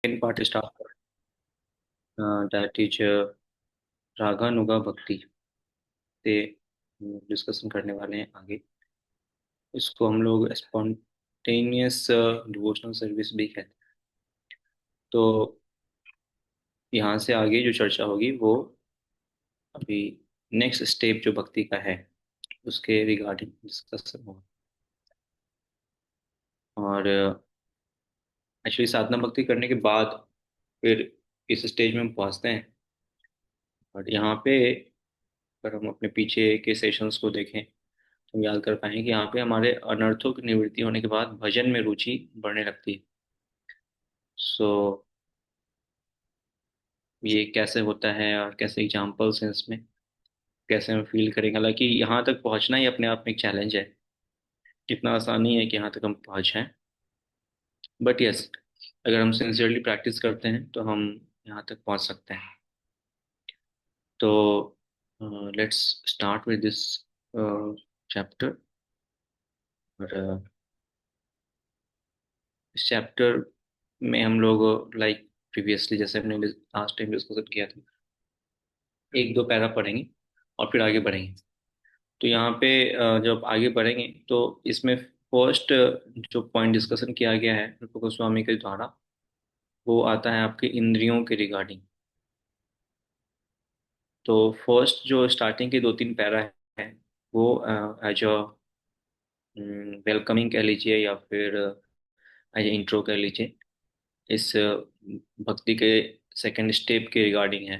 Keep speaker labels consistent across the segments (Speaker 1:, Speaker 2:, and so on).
Speaker 1: second part start that is रागानुगा भक्ति पे discussion करने वाले हैं आगे। इसको हम लोग स्पॉन्टेनियस डिवोशनल सर्विस भी कहते हैं। तो यहाँ से आगे जो चर्चा होगी वो अभी नेक्स्ट स्टेप जो भक्ति का है उसके रिगार्डिंग डिस्कशन होगा। और एक्चुअली साधना भक्ति करने के बाद फिर इस स्टेज में हम पहुंचते हैं। और यहाँ पे अगर हम अपने पीछे के सेशंस को देखें तो हम याद कर पाएंगे कि यहाँ पे हमारे अनर्थों की निवृत्ति होने के बाद भजन में रुचि बढ़ने लगती है। सो ये कैसे होता है और कैसे एग्जाम्पल्स हैं इसमें, कैसे हम फील करेंगे। हालांकि यहाँ तक पहुँचना ही अपने आप में एक चैलेंज है। इतना आसान नहीं है कि यहाँ तक हम पहुँच जाएं। बट यस, अगर हम सिंसियरली प्रैक्टिस करते हैं तो हम यहाँ तक पहुँच सकते हैं। तो let's start with this chapter. और इस चैप्टर में हम लोग लाइक प्रीवियसली जैसे हमने लास्ट टाइम डिस्कस किया था, एक दो पैरा पढ़ेंगे और फिर आगे बढ़ेंगे। तो यहाँ पे जब आगे बढ़ेंगे तो इसमें फर्स्ट जो पॉइंट डिस्कशन किया गया है रूप गोस्वामी के द्वारा वो आता है आपके इंद्रियों के रिगार्डिंग। तो फर्स्ट जो स्टार्टिंग के दो तीन पैरा है वो एज अ वेलकमिंग कह लीजिए या फिर एज इंट्रो कह लीजिए, इस भक्ति के सेकंड स्टेप के रिगार्डिंग है।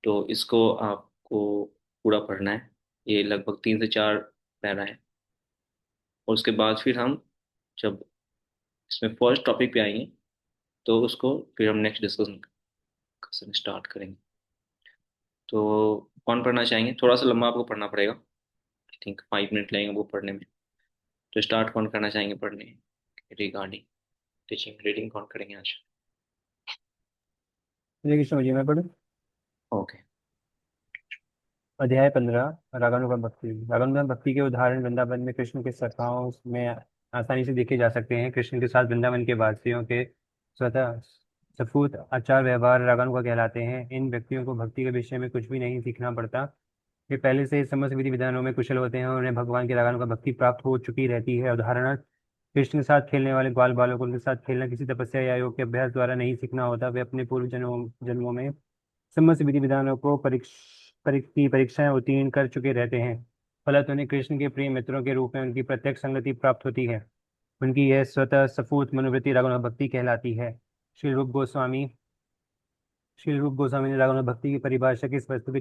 Speaker 1: तो इसको आपको पूरा पढ़ना है। ये लगभग 3 से 4 पैरा है। और उसके बाद फिर हम जब इसमें फर्स्ट टॉपिक पे आएंगे तो उसको फिर हम नेक्स्ट डिस्कशन स्टार्ट करेंगे। तो कौन पढ़ना चाहेंगे? थोड़ा सा लंबा आपको पढ़ना पड़ेगा, आई थिंक 5 मिनट लगेंगे वो पढ़ने में। तो स्टार्ट कौन करना चाहेंगे पढ़ने रिगार्डिंग टीचिंग रीडिंग कौन करेंगे आज?
Speaker 2: हरे कृष्ण जी। मैं पढ़ूं।
Speaker 1: ओके।
Speaker 2: अध्याय 15। रागानुगा भक्ति। रागानुगा भक्ति के उदाहरण वृंदावन में कृष्ण के सखाओं में आसानी से देखे जा सकते हैं। कृष्ण के साथ वृंदावन के वासियों के स्वतः स्फूर्त आचार व्यवहार रागानुगा कहलाते हैं। इन व्यक्तियों को भक्ति के विषय में कुछ भी नहीं सीखना पड़ता। वे पहले से ही समस्त विधि विधानों में कुशल होते हैं और उन्हें भगवान के रागानुगा भक्ति प्राप्त हो चुकी रहती है। उदाहरण, कृष्ण के साथ खेलने वाले ग्वाल बालकों के साथ खेलना किसी तपस्या या योग के अभ्यास द्वारा नहीं सीखना होता। वे अपने पूर्व जन्मों में समस्त विधि विधानों को परीक्षाएं उत्तीर्ण कर चुके रहते हैं। फलत उन्हें कृष्ण के प्रिय मित्रों के रूप में उनकी प्रत्यक्ष संगति प्राप्त होती है। उनकी यह स्वतः स्फूर्त मनोवृत्ति रागानुगा भक्ति कहलाती है। श्री रूप गोस्वामी श्री रूप गोस्वामी ने रागानुगा भक्ति की परिभाषा किसी वस्तु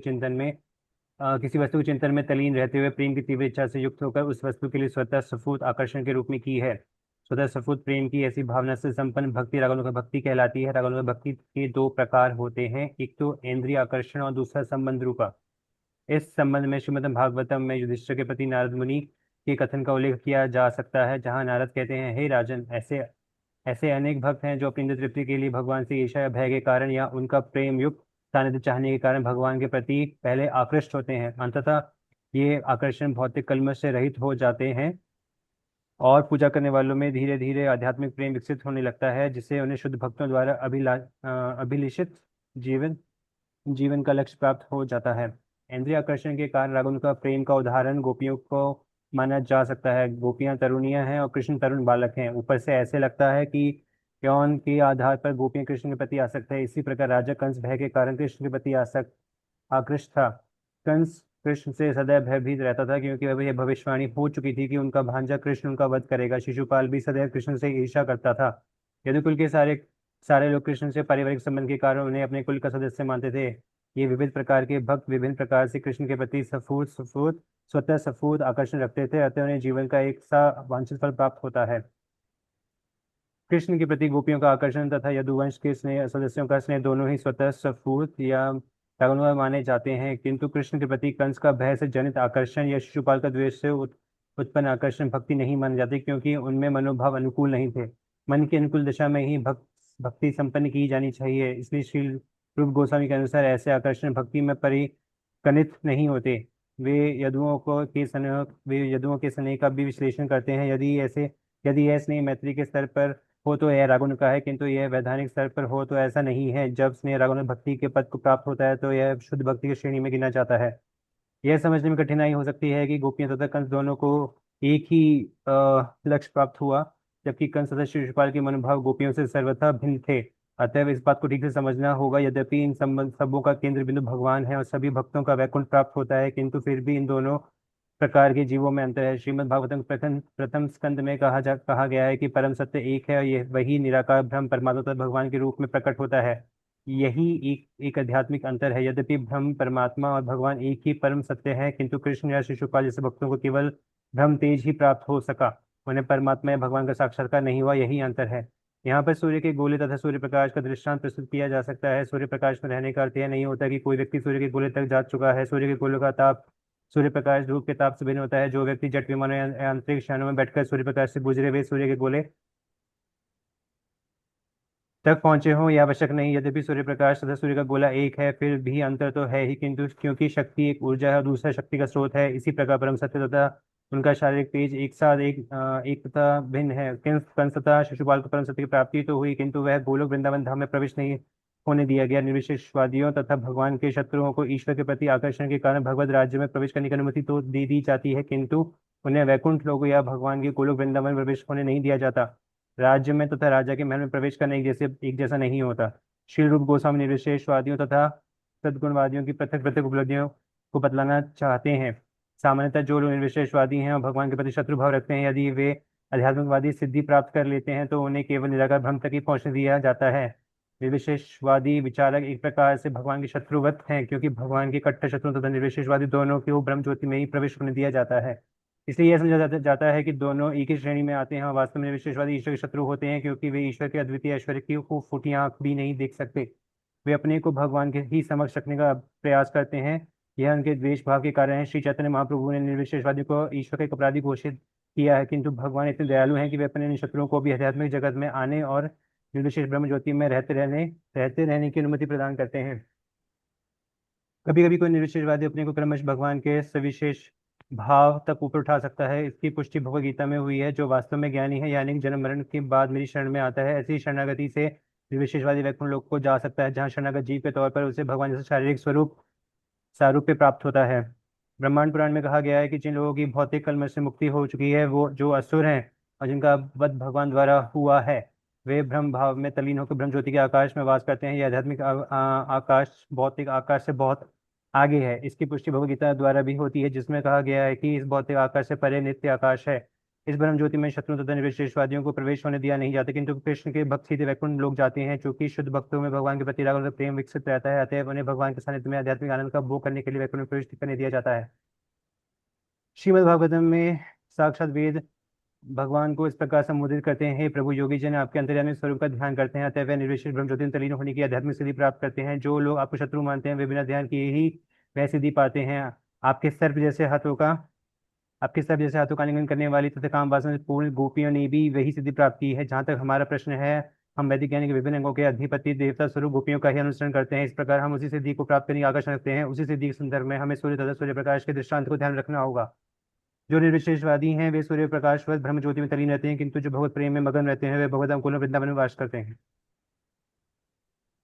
Speaker 2: के चिंतन में तल्लीन रहते हुए प्रेम की तीव्र इच्छा से युक्त होकर उस वस्तु के लिए स्वतः स्फूर्त आकर्षण के रूप में की है। स्वतः स्फूर्त प्रेम की ऐसी भावना से संपन्न भक्ति रागानुगा भक्ति कहलाती है। रागानुगा भक्ति के दो प्रकार होते हैं, एक तो इंद्रिय आकर्षण और दूसरा संबंध रूपा। इस संबंध में श्रीमद् भागवतम में युधिष्ठिर के प्रति नारद मुनि के कथन का उल्लेख किया जा सकता है, जहाँ नारद कहते हैं, हे राजन, ऐसे ऐसे अनेक भक्त हैं जो अपनी इंद्रिय तृप्ति के लिए भगवान से ईर्ष्या या भय के कारण या उनका प्रेम युक्त सानिध्य चाहने के कारण भगवान के प्रति पहले आकृष्ट होते हैं। अंततः ये आकर्षण भौतिक कलमश से रहित हो जाते हैं और पूजा करने वालों में धीरे धीरे आध्यात्मिक प्रेम विकसित होने लगता है, जिससे उन्हें शुद्ध भक्तों द्वारा अभिलिषित जीवन जीवन का लक्ष्य प्राप्त हो जाता है। इंद्रिय आकर्षण के कारण राग उनका प्रेम का उदाहरण गोपियों को माना जा सकता है। गोपियां तरुणियां हैं और कृष्ण तरुण बालक हैं। ऊपर से ऐसे लगता है कि यौन के आधार पर गोपियां कृष्ण के प्रति आसक्त है। इसी प्रकार राजा कंस भय के कारण कृष्ण के प्रति आसक्त आकृष्ट था। कंस कृष्ण से सदैव भयभीत रहता था, क्योंकि वह भविष्यवाणी हो चुकी थी कि उनका भांजा कृष्ण उनका वध करेगा। शिशुपाल भी सदैव कृष्ण से ईर्ष्या करता था। यदुकुल के सारे सारे लोग कृष्ण से पारिवारिक संबंध के कारण उन्हें अपने कुल का सदस्य मानते थे। ये विविध प्रकार के भक्त विभिन्न प्रकार से कृष्ण के प्रति स्वतः स्फूर्त आकर्षण रखते थे, अतः उन्हें जीवन का एक सा वांछित फल प्राप्त होता है। कृष्ण के प्रति गोपियों का आकर्षण तथा यदुवंश के स्नेह सदस्यों का स्नेह दोनों ही स्वतः स्फूर्त या रागानुगा माने जाते हैं, किंतु कृष्ण के प्रति कंस का भय से जनित आकर्षण या शिशुपाल का द्वेष से उत्पन्न आकर्षण भक्ति नहीं माने जाते, क्योंकि उनमें मनोभाव अनुकूल नहीं थे। मन की अनुकूल दशा में ही भक्ति संपन्न की जानी चाहिए। इसलिए श्री रूप गोस्वामी के अनुसार ऐसे आकर्षण भक्ति में परिगणित नहीं होते। वे यदुओं के स्नेह का भी विश्लेषण करते हैं। यदि यह स्नेह मैत्री के स्तर पर हो तो यह रागुण का है, किंतु यह वैधानिक स्तर पर हो तो ऐसा नहीं है। जब स्नेह रागुण भक्ति के पद को प्राप्त होता है तो यह शुद्ध भक्ति की श्रेणी में गिना जाता है। यह समझने में कठिनाई हो सकती है कि गोपियां तथा कंस दोनों को एक ही लक्ष्य प्राप्त हुआ, जबकि कंस तथा शिशुपाल के मनोभाव गोपियों से सर्वथा भिन्न थे। अतएव इस बात को ठीक से समझना होगा, यद्यपि इन संबंध सबों का केंद्र बिंदु भगवान है और सभी भक्तों का वैकुंठ प्राप्त होता है, किंतु फिर भी इन दोनों प्रकार के जीवों में अंतर है। श्रीमद् भागवतम प्रथम प्रथम स्कंद में कहा गया है कि परम सत्य एक है और यह वही निराकार ब्रह्म परमात्मा तथा भगवान के रूप में प्रकट होता है। यही एक एक आध्यात्मिक अंतर है। यद्यपि ब्रह्म परमात्मा और भगवान एक ही परम सत्य है, किंतु कृष्ण या शिशुपाल जैसे भक्तों को केवल ब्रह्म तेज ही प्राप्त हो सका, उन्हें परमात्मा या भगवान का साक्षात्कार नहीं हुआ। यही अंतर है। यहाँ पर सूर्य के गोले तथा सूर्य प्रकाश का दृष्टांत प्रस्तुत किया जा सकता है। सूर्य प्रकाश में रहने का अर्थ यह नहीं होता कि कोई व्यक्ति सूर्य के गोले तक जा चुका है। सूर्य के गोले का ताप सूर्य प्रकाश धूप के ताप से भिन्न होता है। जो व्यक्ति जेट विमानों या अंतरिक्ष यानों में बैठकर सूर्य प्रकाश से गुजरे हुए सूर्य के गोले तक पहुंचे हों, यह आवश्यक नहीं। यद्यपि सूर्य प्रकाश तथा सूर्य का गोला एक है, फिर भी अंतर तो है ही, किंतु क्योंकि शक्ति एक ऊर्जा है और दूसरा शक्ति का स्रोत है, इसी प्रकार परम सत्य तथा उनका शारीरिक तेज एक साथ एक तथा भिन्न है। कंस तथा शिशुपाल को परम सत्य की प्राप्ति तो हुई, किंतु वह गोलोक वृंदावन धाम में प्रवेश नहीं होने दिया गया। निर्विशेषवादियों तथा भगवान के शत्रुओं को ईश्वर के प्रति आकर्षण के कारण भगवत राज्य में प्रवेश करने की अनुमति तो दे दी जाती है, किंतु उन्हें वैकुंठ लोक या भगवान के गोलोक वृंदावन में प्रवेश होने नहीं दिया जाता। राज्य में तथा राजा के महल में प्रवेश करना एक जैसा नहीं होता। श्री रूप गोस्वामी निर्विशेषवादियों तथा सद्गुणवादियों की पृथक पृथक उपलब्धियों को बतलाना चाहते हैं। सामान्यतः जो लोग निर्विशेषवादी हैं और भगवान के प्रति शत्रु भाव रखते हैं, यदि वे आध्यात्मिकवादी सिद्धि प्राप्त कर लेते हैं तो उन्हें केवल निराकार ब्रह्म तक ही पहुंचने दिया जाता है। निर्विशेषवादी विचारक एक प्रकार से भगवान के शत्रुवत हैं, क्योंकि भगवान के कट्टर शत्रु तथा निर्विशेषवादी दोनों को ब्रह्म ज्योति में ही प्रवेश होने दिया जाता है। इसलिए यह समझा जाता है कि दोनों एक ही श्रेणी में आते हैं और वास्तव में विशेषवादी ईश्वर के शत्रु होते हैं, क्योंकि वे ईश्वर के अद्वितीय ऐश्वर्य की को फूटी आंख भी नहीं देख सकते। वे अपने को भगवान के ही समक्ष रखने का प्रयास करते हैं। यह उनके द्वेष भाव के कारण है। श्री चैतन्य महाप्रभु ने निर्विशेषवादी को ईश्वर का एक अपराधी घोषित किया है, किंतु भगवान इतने दयालु हैं कि वे अपने इन शत्रुओं को भी आध्यात्मिक जगत में आने और निर्विशेष ब्रह्म ज्योति में रहते रहने की अनुमति प्रदान करते हैं। कभी कभी कोई निर्विशेषवादी अपने को क्रमश भगवान के सविशेष भाव तक ऊपर उठा सकता है। इसकी पुष्टि भगवद गीता में हुई है। जो वास्तव में ज्ञानी है, यानी जन्म मरण के बाद मेरी शरण में आता है, ऐसी शरणागति से निर्विशेषवादी वैकुंठ लोक को जा सकता है, जहाँ शरणागत जीव के तौर पर उसे भगवान जैसा शारीरिक स्वरूप सारूप्य प्राप्त होता है। ब्रह्मांड पुराण में कहा गया है कि जिन लोगों की भौतिक कलमश से मुक्ति हो चुकी है, वो जो असुर हैं और जिनका वध भगवान द्वारा हुआ है, वे ब्रह्म भाव में तलीन होकर ब्रह्म ज्योति के आकाश में वास करते हैं। यह आध्यात्मिक आकाश भौतिक आकाश से बहुत आगे है। इसकी पुष्टि भगवद गीता द्वारा भी होती है, जिसमें कहा गया है कि इस भौतिक आकाश से परे नित्य आकाश है। इस ब्रह्म ज्योति में शत्रु तथा निर्विशेषवादियों को प्रवेश होने दिया नहीं जाता, किंतु कृष्ण के भक्त सीधे वैकुंठ लोग जाते हैं। चूंकि शुद्ध भक्तों में भगवान के प्रति राग और प्रेम विकसित रहता है, अतएव उन्हें भगवान के सानिध्य में आध्यात्मिक आनंद का भोग करने के लिए वैकुंठ में प्रवेश करने दिया जाता है। श्रीमद् भागवतम में साक्षात वेद भगवान को इस प्रकार संबोधित करते हैं, हे प्रभु, योगी जन आपके अंतर्यामी स्वरूप का ध्यान करते हैं, अतः वे निर्विशेष ब्रह्म ज्योति में तलीन होने की आध्यात्मिक सिद्धि प्राप्त करते हैं। जो लोग आपको शत्रु मानते हैं, वे बिना ध्यान किए ही वह सिद्धि पाते हैं। आपके सर्प जैसे हाथों का आपके सब जैसे हाथों का आलिंगन करने वाली तथा काम वासना से पूर्ण गोपियों ने भी वही सिद्धि प्राप्त की है। जहाँ तक हमारा प्रश्न है, हम वैदिक ज्ञान के विभिन्न अंगों के अधिपति देवता स्वरूप गोपियों का ही अनुसरण करते हैं। इस प्रकार हम उसी सिद्धि को प्राप्त करने की आकर्षण रखते हैं। उसी सिद्धि के संदर्भ में हमें सूर्य तथा सूर्य प्रकाश के दृष्टांत को ध्यान रखना होगा। जो निर्विशेषवादी हैं, वे सूर्य प्रकाश व ब्रह्म ज्योति में तलीन रहते हैं, किंतु जो भगवत प्रेम में मगन रहते हैं, वे भगवत अंकुल वृंदावन में वास करते हैं।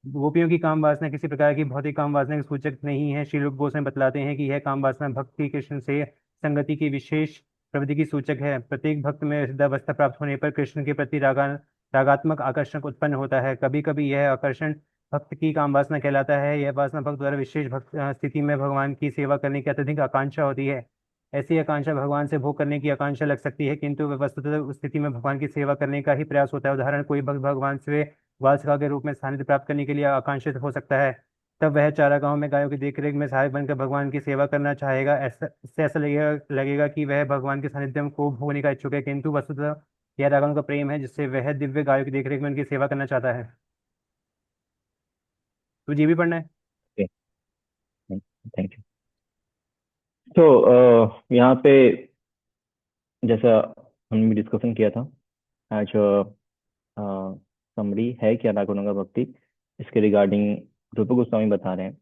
Speaker 2: गोपियों की काम वासना किसी प्रकार की भौतिक काम वासना के सूचक नहीं है। श्री रूप गोस्वामी बतलाते हैं कि यह काम वासना भक्ति कृष्ण से संगति की विशेष प्रवृत्ति की सूचक है। प्रत्येक भक्त में सिद्धावस्था प्राप्त होने पर कृष्ण के प्रति रागात्मक आकर्षण उत्पन्न होता है। कभी कभी यह आकर्षण भक्त की काम वासना कहलाता है। यह वासना भक्त द्वारा विशेष भक्त स्थिति में भगवान की सेवा करने की अत्यधिक आकांक्षा होती है। ऐसी आकांक्षा भगवान से भोग करने की आकांक्षा लग सकती है, किंतु वह वस्तुतः उस स्थिति में भगवान की सेवा करने का ही प्रयास होता है। उदाहरण, कोई भक्त भगवान से वालसखा के रूप में सानिध्य प्राप्त करने के लिए आकांक्षित हो सकता है। तब वह चारागाहों में गायों की देखरेख में सहायक बनकर भगवान की सेवा करना चाहेगा। इससे ऐसा लगेगा कि वह भगवान के सानिध्य को भोगने का इच्छुक है, किंतु वस्तुतः यह रागाओं का प्रेम है, जिससे वह दिव्य गायों की देखरेख में उनकी सेवा करना चाहता है। तो जी भी पढ़ना है।
Speaker 3: Thank you. तो यहाँ पे जैसा हमने डिस्कशन किया था आज, समरी है क्या राघवानुगा भक्ति, इसके रिगार्डिंग रूप गोस्वामी बता रहे हैं।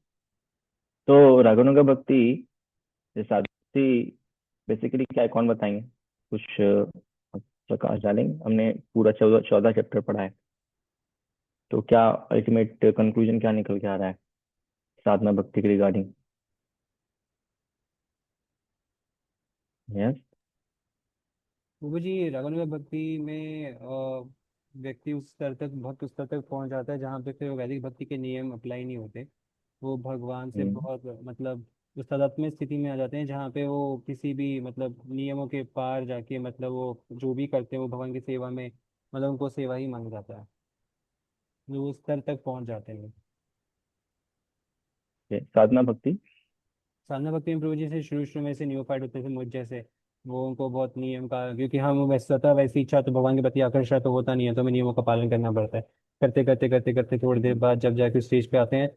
Speaker 3: तो राघवानुगा भक्ति जैसे बेसिकली क्या है, कौन बताएंगे? कुछ प्रकाश डालेंगे। हमने पूरा 14 चैप्टर पढ़ा है। तो क्या अल्टीमेट कंक्लूजन क्या निकल के आ रहा है साधना भक्ति के रिगार्डिंग? यस।
Speaker 2: वो जी रागानुगा भक्ति में व्यक्ति उस स्तर तक, बहुत उस स्तर तक पहुंच जाता है जहाँ पे फिर वैदिक भक्ति के नियम अप्लाई नहीं होते। वो भगवान से
Speaker 3: हम्म।
Speaker 2: बहुत मतलब उस तादात्म्य स्थिति में आ जाते हैं जहाँ पे वो किसी भी मतलब नियमों के पार जाके मतलब वो जो भी करते हैं वो भगवान की सेवा में, मतलब उनको सेवा ही माना जाता है। वो उस स्तर तक पहुंच जाते हैं।
Speaker 3: साधना भक्ति।
Speaker 2: साधना भक्ति में प्रभु जी से शुरू शुरू में से न्यूफाइट होते थे मुझ जैसे, वो उनको बहुत नियम का, क्योंकि हम वैसे था वैसी इच्छा तो भगवान के प्रति आकर्षण तो होता नहीं है, तो हमें नियमों का पालन करना पड़ता है। करते करते करते करते थोड़ी देर बाद जब जाके स्टेज पे आते हैं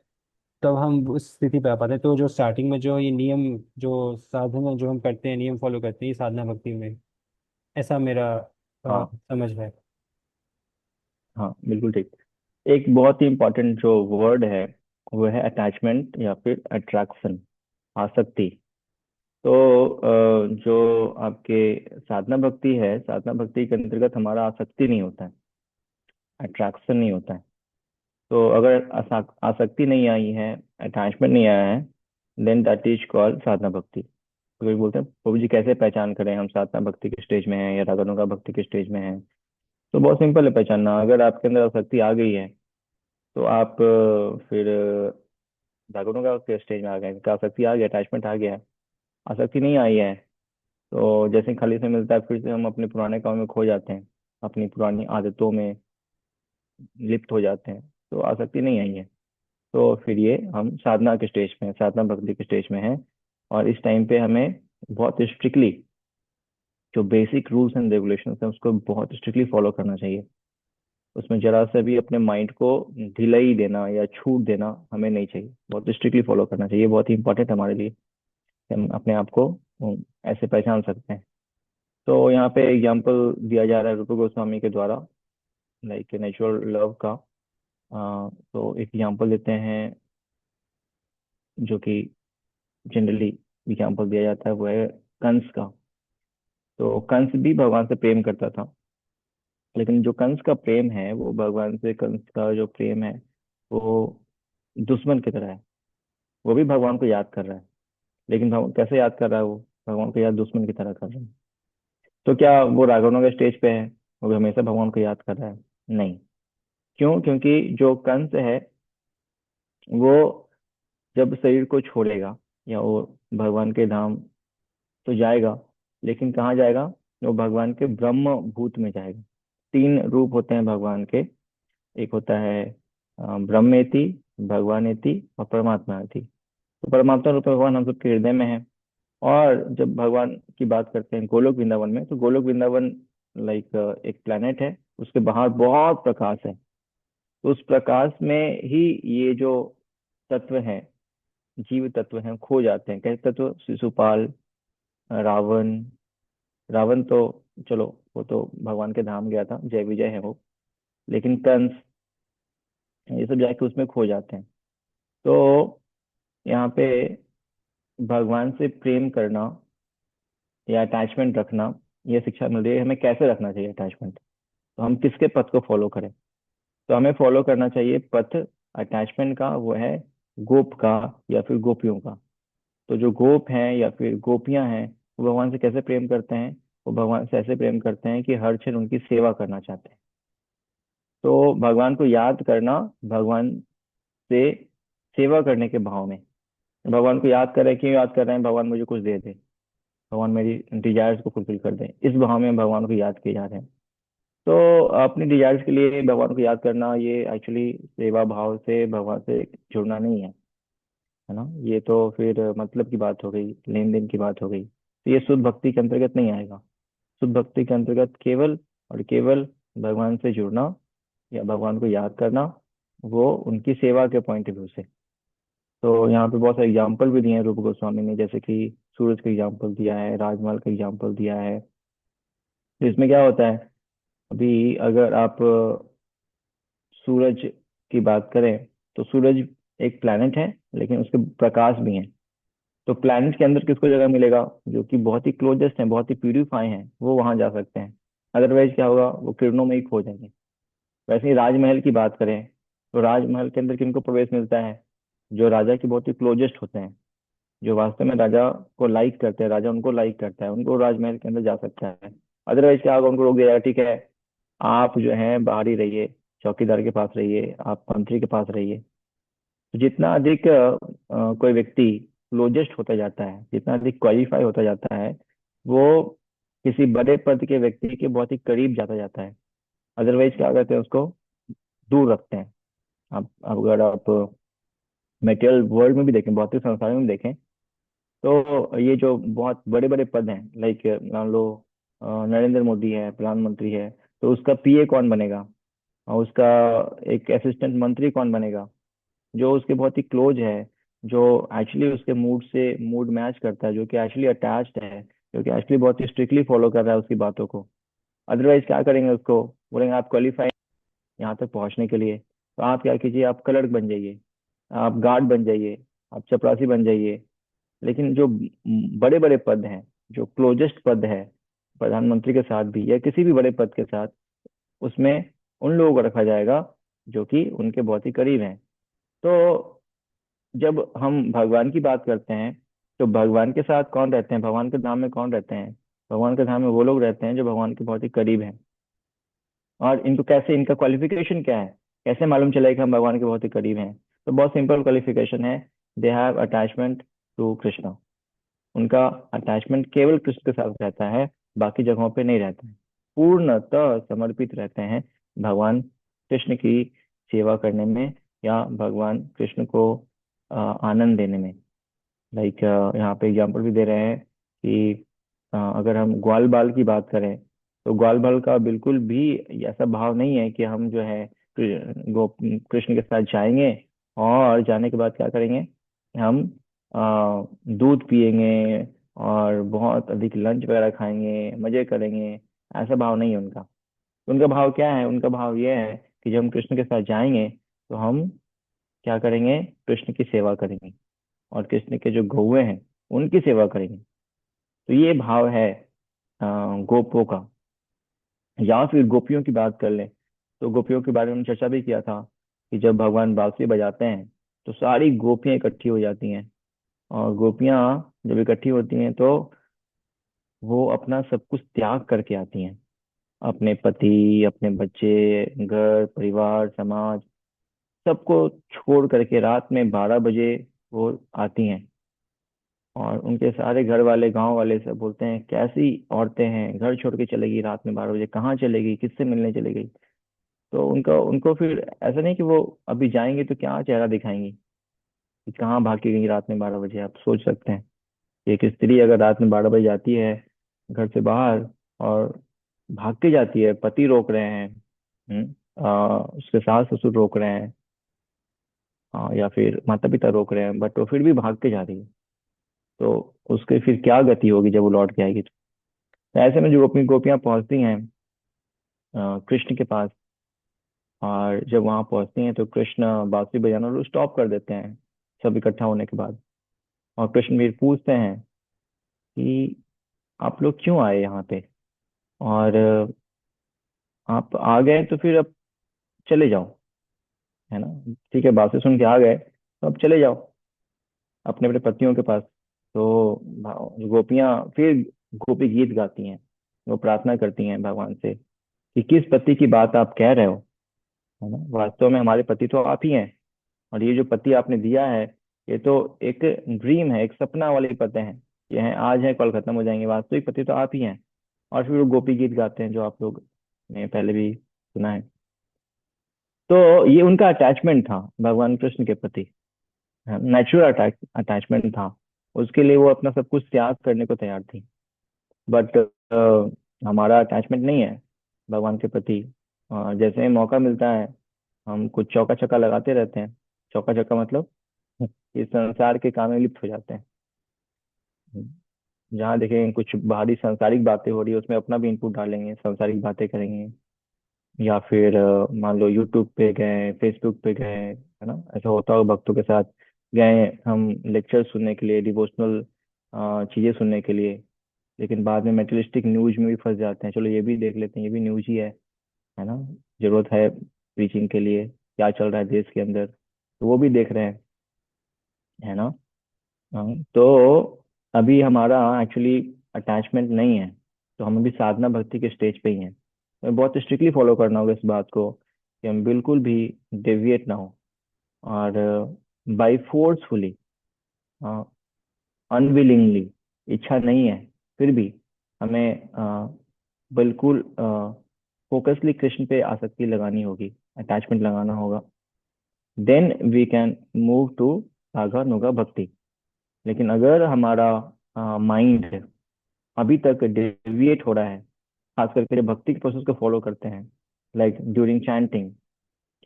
Speaker 2: तब हम उस स्थिति पे आ पाते हैं। तो जो स्टार्टिंग में जो ये नियम, जो साधना जो हम करते हैं, नियम फॉलो करते हैं, ये साधना भक्ति में, ऐसा मेरा
Speaker 3: हाँ।
Speaker 2: समझ है।
Speaker 3: हाँ बिल्कुल ठीक। एक बहुत ही इंपॉर्टेंट जो वर्ड है वो है अटैचमेंट या फिर अट्रैक्शन, आसक्ति। तो जो आपके साधना भक्ति है, साधना भक्ति के अंतर्गत हमारा आसक्ति नहीं होता है, अट्रैक्शन नहीं होता है। तो अगर आसक्ति नहीं आई है, अटैचमेंट नहीं आया है, देन दैट इज कॉल्ड साधना भक्ति। तो कोई बोलते हैं प्रभु जी कैसे पहचान करें हम साधना भक्ति के स्टेज में हैं या रागानुगा भक्ति के स्टेज में हैं? तो बहुत सिंपल है पहचानना। अगर आपके अंदर आसक्ति आ गई है तो आप फिर रागानुगा के स्टेज में आ गए, क्योंकि आसक्ति आ गया, अटैचमेंट आ गया है। आसक्ति नहीं आई है तो जैसे ही खाली से मिलता है फिर से हम अपने पुराने काम में खो जाते हैं, अपनी पुरानी आदतों में लिप्त हो जाते हैं। तो आसक्ति नहीं आई है तो फिर ये हम साधना के स्टेज में हैं, साधना भक्ति के स्टेज में हैं। और इस टाइम पे हमें बहुत स्ट्रिक्टली जो बेसिक रूल्स एंड रेगुलेशंस हैं उसको बहुत स्ट्रिक्टली फॉलो करना चाहिए। उसमें जरा सा भी अपने माइंड को ढिलाई देना या छूट देना हमें नहीं चाहिए, बहुत स्ट्रिक्टली फॉलो करना चाहिए। बहुत ही इंपॉर्टेंट है हमारे लिए कि हम अपने आप को ऐसे पहचान सकते हैं। तो यहाँ पे एग्जाम्पल दिया जा रहा है रूप गोस्वामी के द्वारा, लाइक नेचुरल लव का। तो एक एग्जाम्पल देते हैं जो कि जनरली एग्जाम्पल दिया जाता है, वो है कंस का। तो कंस भी भगवान से प्रेम करता था, लेकिन जो कंस का प्रेम है वो भगवान से, कंस का जो प्रेम है वो दुश्मन की तरह है। वो भी भगवान को याद कर रहा है, लेकिन भगवान कैसे याद कर रहा है? वो भगवान को याद दुश्मन की तरह कर रहा है। तो क्या वो रावणों के स्टेज पे है? वो भी हमेशा भगवान को याद कर रहा है? नहीं। क्यों? क्योंकि जो कंस है वो जब शरीर को छोड़ेगा या वो भगवान के धाम तो जाएगा, लेकिन कहाँ जाएगा? वो भगवान के ब्रह्म भूत में जाएगा। तीन रूप होते हैं भगवान के। एक होता है ब्रह्मेति, भगवानेति और परमात्माति। तो परमात्मा रूप में भगवान हम सबके हृदय में है। और जब भगवान की बात करते हैं गोलोक वृंदावन में, तो गोलोक वृंदावन लाइक एक प्लेनेट है, उसके बाहर बहुत प्रकाश है। तो उस प्रकाश में ही ये जो तत्व हैं, जीव तत्व हैं, खो जाते हैं। कैसे तत्व? शिशुपाल, रावण। रावण तो चलो वो तो भगवान के धाम गया था, जय विजय है वो। लेकिन कंस, ये सब जाके उसमें खो जाते हैं। तो यहाँ पे भगवान से प्रेम करना या अटैचमेंट रखना, ये शिक्षा मिल रही है हमें कैसे रखना चाहिए अटैचमेंट। तो हम किसके पथ को फॉलो करें? तो हमें फॉलो करना चाहिए पथ अटैचमेंट का, वो है गोप का या फिर गोपियों का। तो जो गोप हैं या फिर गोपियां हैं वो भगवान से कैसे प्रेम करते हैं? वो भगवान से ऐसे प्रेम करते हैं कि हर क्षण उनकी सेवा करना चाहते हैं। तो भगवान को याद करना, भगवान से सेवा करने के भाव में। भगवान को याद कर रहे हैं, क्यों याद कर रहे हैं? भगवान मुझे कुछ दे दे, भगवान मेरी डिजायर्स को फुलफिल कर दे, इस भाव में भगवान को याद किए जा रहे हैं। तो अपनी डिजायर्स के लिए भगवान को याद करना, ये एक्चुअली सेवा भाव से भगवान से जुड़ना नहीं है ना। ये तो फिर मतलब की बात हो गई, लेन देन की बात हो गई। तो ये शुद्ध भक्ति के अंतर्गत नहीं आएगा। शुद्ध भक्ति के अंतर्गत केवल और केवल भगवान से जुड़ना या भगवान को याद करना, वो उनकी सेवा के पॉइंट ऑफ व्यू से। तो यहाँ पे बहुत सारे एग्जाम्पल भी दिए हैं रूप गोस्वामी ने, जैसे कि सूरज का एग्जाम्पल दिया है, राजमहल का एग्जाम्पल दिया है। तो इसमें क्या होता है, अभी अगर आप सूरज की बात करें तो सूरज एक प्लैनेट है, लेकिन उसके प्रकाश भी हैं। तो प्लैनेट के अंदर किसको जगह मिलेगा? जो कि बहुत ही क्लोजेस्ट हैं, बहुत ही प्यूरिफाई हैं, वो वहां जा सकते हैं। अदरवाइज क्या होगा, वो किरणों में ही खो जाएंगे। वैसे ही राजमहल की बात करें तो राजमहल के अंदर किनको प्रवेश मिलता है? जो राजा के बहुत ही क्लोजेस्ट होते हैं, जो वास्तव में राजा को लाइक करते हैं, राजा उनको लाइक करता है, उनको राजमहल के अंदर जा सकता है। अदरवाइज क्या होगा, उनको रोक दिया जाएगा, ठीक है आप जो है बाहर ही रहिए, चौकीदार के पास रहिए, आप मंत्री के पास रहिए। तो जितना अधिक कोई व्यक्ति क्लोजेस्ट होता जाता है, जितना अधिक क्वालिफाई होता जाता है, वो किसी बड़े पद के व्यक्ति के बहुत ही करीब जाता जाता है। अदरवाइज क्या करते हैं, उसको दूर रखते हैं। आप अगर आप मेटेरियल वर्ल्ड में भी देखें, भौतिक संसारों में देखें, तो ये जो बहुत बड़े बड़े पद हैं, लाइक मान लो नरेंद्र मोदी है, प्रधानमंत्री है, तो उसका पीए कौन बनेगा, और उसका एक असिस्टेंट मंत्री कौन बनेगा? जो उसके बहुत ही क्लोज है, जो एक्चुअली उसके मूड से मूड मैच करता है, जो कि एक्चुअली अटैच्ड है, जो कि एक्चुअली बहुत ही स्ट्रिक्टली फॉलो कर रहा है उसकी बातों को। अदरवाइज क्या करेंगे, उसको बोलेंगे आप क्वालिफाई यहाँ तक पहुंचने के लिए, तो आप क्या कीजिए, आप क्लर्क बन जाइए, आप गार्ड बन जाइए, आप चपरासी बन जाइए। लेकिन जो बड़े बड़े पद हैं, जो क्लोजेस्ट पद है प्रधानमंत्री के साथ भी या किसी भी बड़े पद के साथ, उसमें उन लोगों को रखा जाएगा जो कि उनके बहुत ही करीब हैं। तो जब हम भगवान की बात करते हैं, तो भगवान के साथ कौन रहते हैं, भगवान के धाम में कौन रहते हैं? भगवान के धाम में वो लोग रहते हैं जो भगवान के बहुत ही करीब हैं। और इनको कैसे, इनका क्वालिफिकेशन क्या है, कैसे मालूम चलेगा कि हम भगवान के बहुत ही करीब हैं? तो बहुत सिंपल क्वालिफिकेशन है, they have attachment to Krishna. उनका अटैचमेंट केवल कृष्ण के साथ रहता है, बाकी जगहों पे नहीं रहता है। पूर्णतः समर्पित रहते हैं भगवान कृष्ण की सेवा करने में, या भगवान कृष्ण को आनंद देने में। लाइक यहाँ पे एग्जांपल भी दे रहे हैं कि अगर हम ग्वाल बाल की बात करें, तो ग्वाल बाल का बिल्कुल भी ऐसा भाव नहीं है कि हम जो है कृष्ण के साथ जाएंगे, और जाने के बाद क्या करेंगे, हम दूध पिएंगे और बहुत अधिक लंच वगैरह खाएंगे, मजे करेंगे। ऐसा भाव नहीं है उनका। उनका भाव क्या है, उनका भाव ये है कि जब हम कृष्ण के साथ जाएंगे तो हम क्या करेंगे, कृष्ण की सेवा करेंगे, और कृष्ण के जो गौए हैं उनकी सेवा करेंगे। तो ये भाव है गोपों का। या फिर गोपियों की बात कर लें, तो गोपियों के बारे में हमने चर्चा भी किया था कि जब भगवान बांसुरी बजाते हैं तो सारी गोपियां इकट्ठी हो जाती हैं। और गोपियां जब इकट्ठी होती हैं तो वो अपना सब कुछ त्याग करके आती हैं, अपने पति, अपने बच्चे, घर परिवार, समाज, सबको छोड़ करके रात में 12 बजे वो आती हैं। और उनके सारे घर वाले, गांव वाले सब बोलते हैं कैसी औरतें हैं, घर छोड़ के चलेगी रात में 12 बजे, कहाँ चलेगी, किससे मिलने चली गई? तो उनका उनको फिर ऐसा नहीं कि वो अभी जाएंगे तो क्या चेहरा दिखाएंगी, कि कहाँ भाग के गई रात में 12 बजे। आप सोच सकते हैं कि एक स्त्री अगर रात में 12 बजे जाती है घर से बाहर, और भाग के जाती है, पति रोक रहे हैं, उसके सास ससुर रोक रहे हैं, या फिर माता पिता रोक रहे हैं, बट वो फिर भी भाग के जा रही है, तो उसके फिर क्या गति होगी जब वो लौट के आएगी? तो ऐसे में जो अपनी गोपियां पहुंचती हैं कृष्ण के पास, और जब वहां पहुंचती हैं तो कृष्ण बांसुरी बजाना स्टॉप कर देते हैं सब इकट्ठा होने के बाद। और कृष्ण फिर पूछते हैं कि आप लोग क्यों आए यहाँ पे, और आप आ गए तो फिर अब चले जाओ, है ना? ठीक है, बातें सुन के आ गए तो अब चले जाओ अपने अपने पतियों के पास। तो गोपियां फिर गोपी गीत गाती हैं, वो प्रार्थना करती हैं भगवान से कि किस पति की बात आप कह रहे हो, है ना? वास्तव में हमारे पति तो आप ही हैं, और ये जो पति आपने दिया है, ये तो एक ड्रीम है, एक सपना वाले पति हैं। ये हैं, आज है कल खत्म हो जाएंगे, वास्तविक पति तो आप ही हैं। और फिर वो गोपी गीत गाते हैं जो आप लोग ने पहले भी सुना है। तो ये उनका अटैचमेंट था भगवान कृष्ण के प्रति, नेचुरल अटैचमेंट था। उसके लिए वो अपना सब कुछ त्याग करने को तैयार थी। बट हमारा अटैचमेंट नहीं है भगवान के प्रति। जैसे ही मौका मिलता है हम कुछ चौका छक्का लगाते रहते हैं। चौका छक्का मतलब इस संसार के काम में लिप्त हो जाते हैं। जहाँ देखेंगे कुछ बाहरी सांसारिक बातें हो रही है, उसमें अपना भी इनपुट डालेंगे, सांसारिक बातें करेंगे। या फिर मान लो यूट्यूब पे गए, फेसबुक पे गए, है ना? ऐसा होता हो भक्तों के साथ, गए हम लेक्चर सुनने के लिए, डिवोशनल चीजें सुनने के लिए, लेकिन बाद में मेटेरियलिस्टिक न्यूज में भी फंस जाते हैं, चलो ये भी देख लेते हैं, ये भी न्यूज ही है ना, जरूरत है प्रीचिंग के लिए, क्या चल रहा है देश के अंदर, तो वो भी देख रहे हैं, है ना। हाँ, तो अभी हमारा एक्चुअली अटैचमेंट नहीं है, तो हम अभी साधना भक्ति के स्टेज पे ही हैं, तो बहुत स्ट्रिक्टली फॉलो करना होगा इस बात को कि हम बिल्कुल भी डेविएट ना हो, और बाई फोर्सफुली, अनविलिंगली, इच्छा नहीं है फिर भी हमें बिल्कुल फोकसली कृष्ण पे आसक्ति लगानी होगी, अटैचमेंट लगाना होगा, then we can move to Raganuga bhakti. लेकिन अगर हमारा माइंड अभी तक डेविएट हो रहा है, खास करके जब भक्ति के प्रोसेस को फॉलो करते हैं, लाइक ड्यूरिंग चैंटिंग,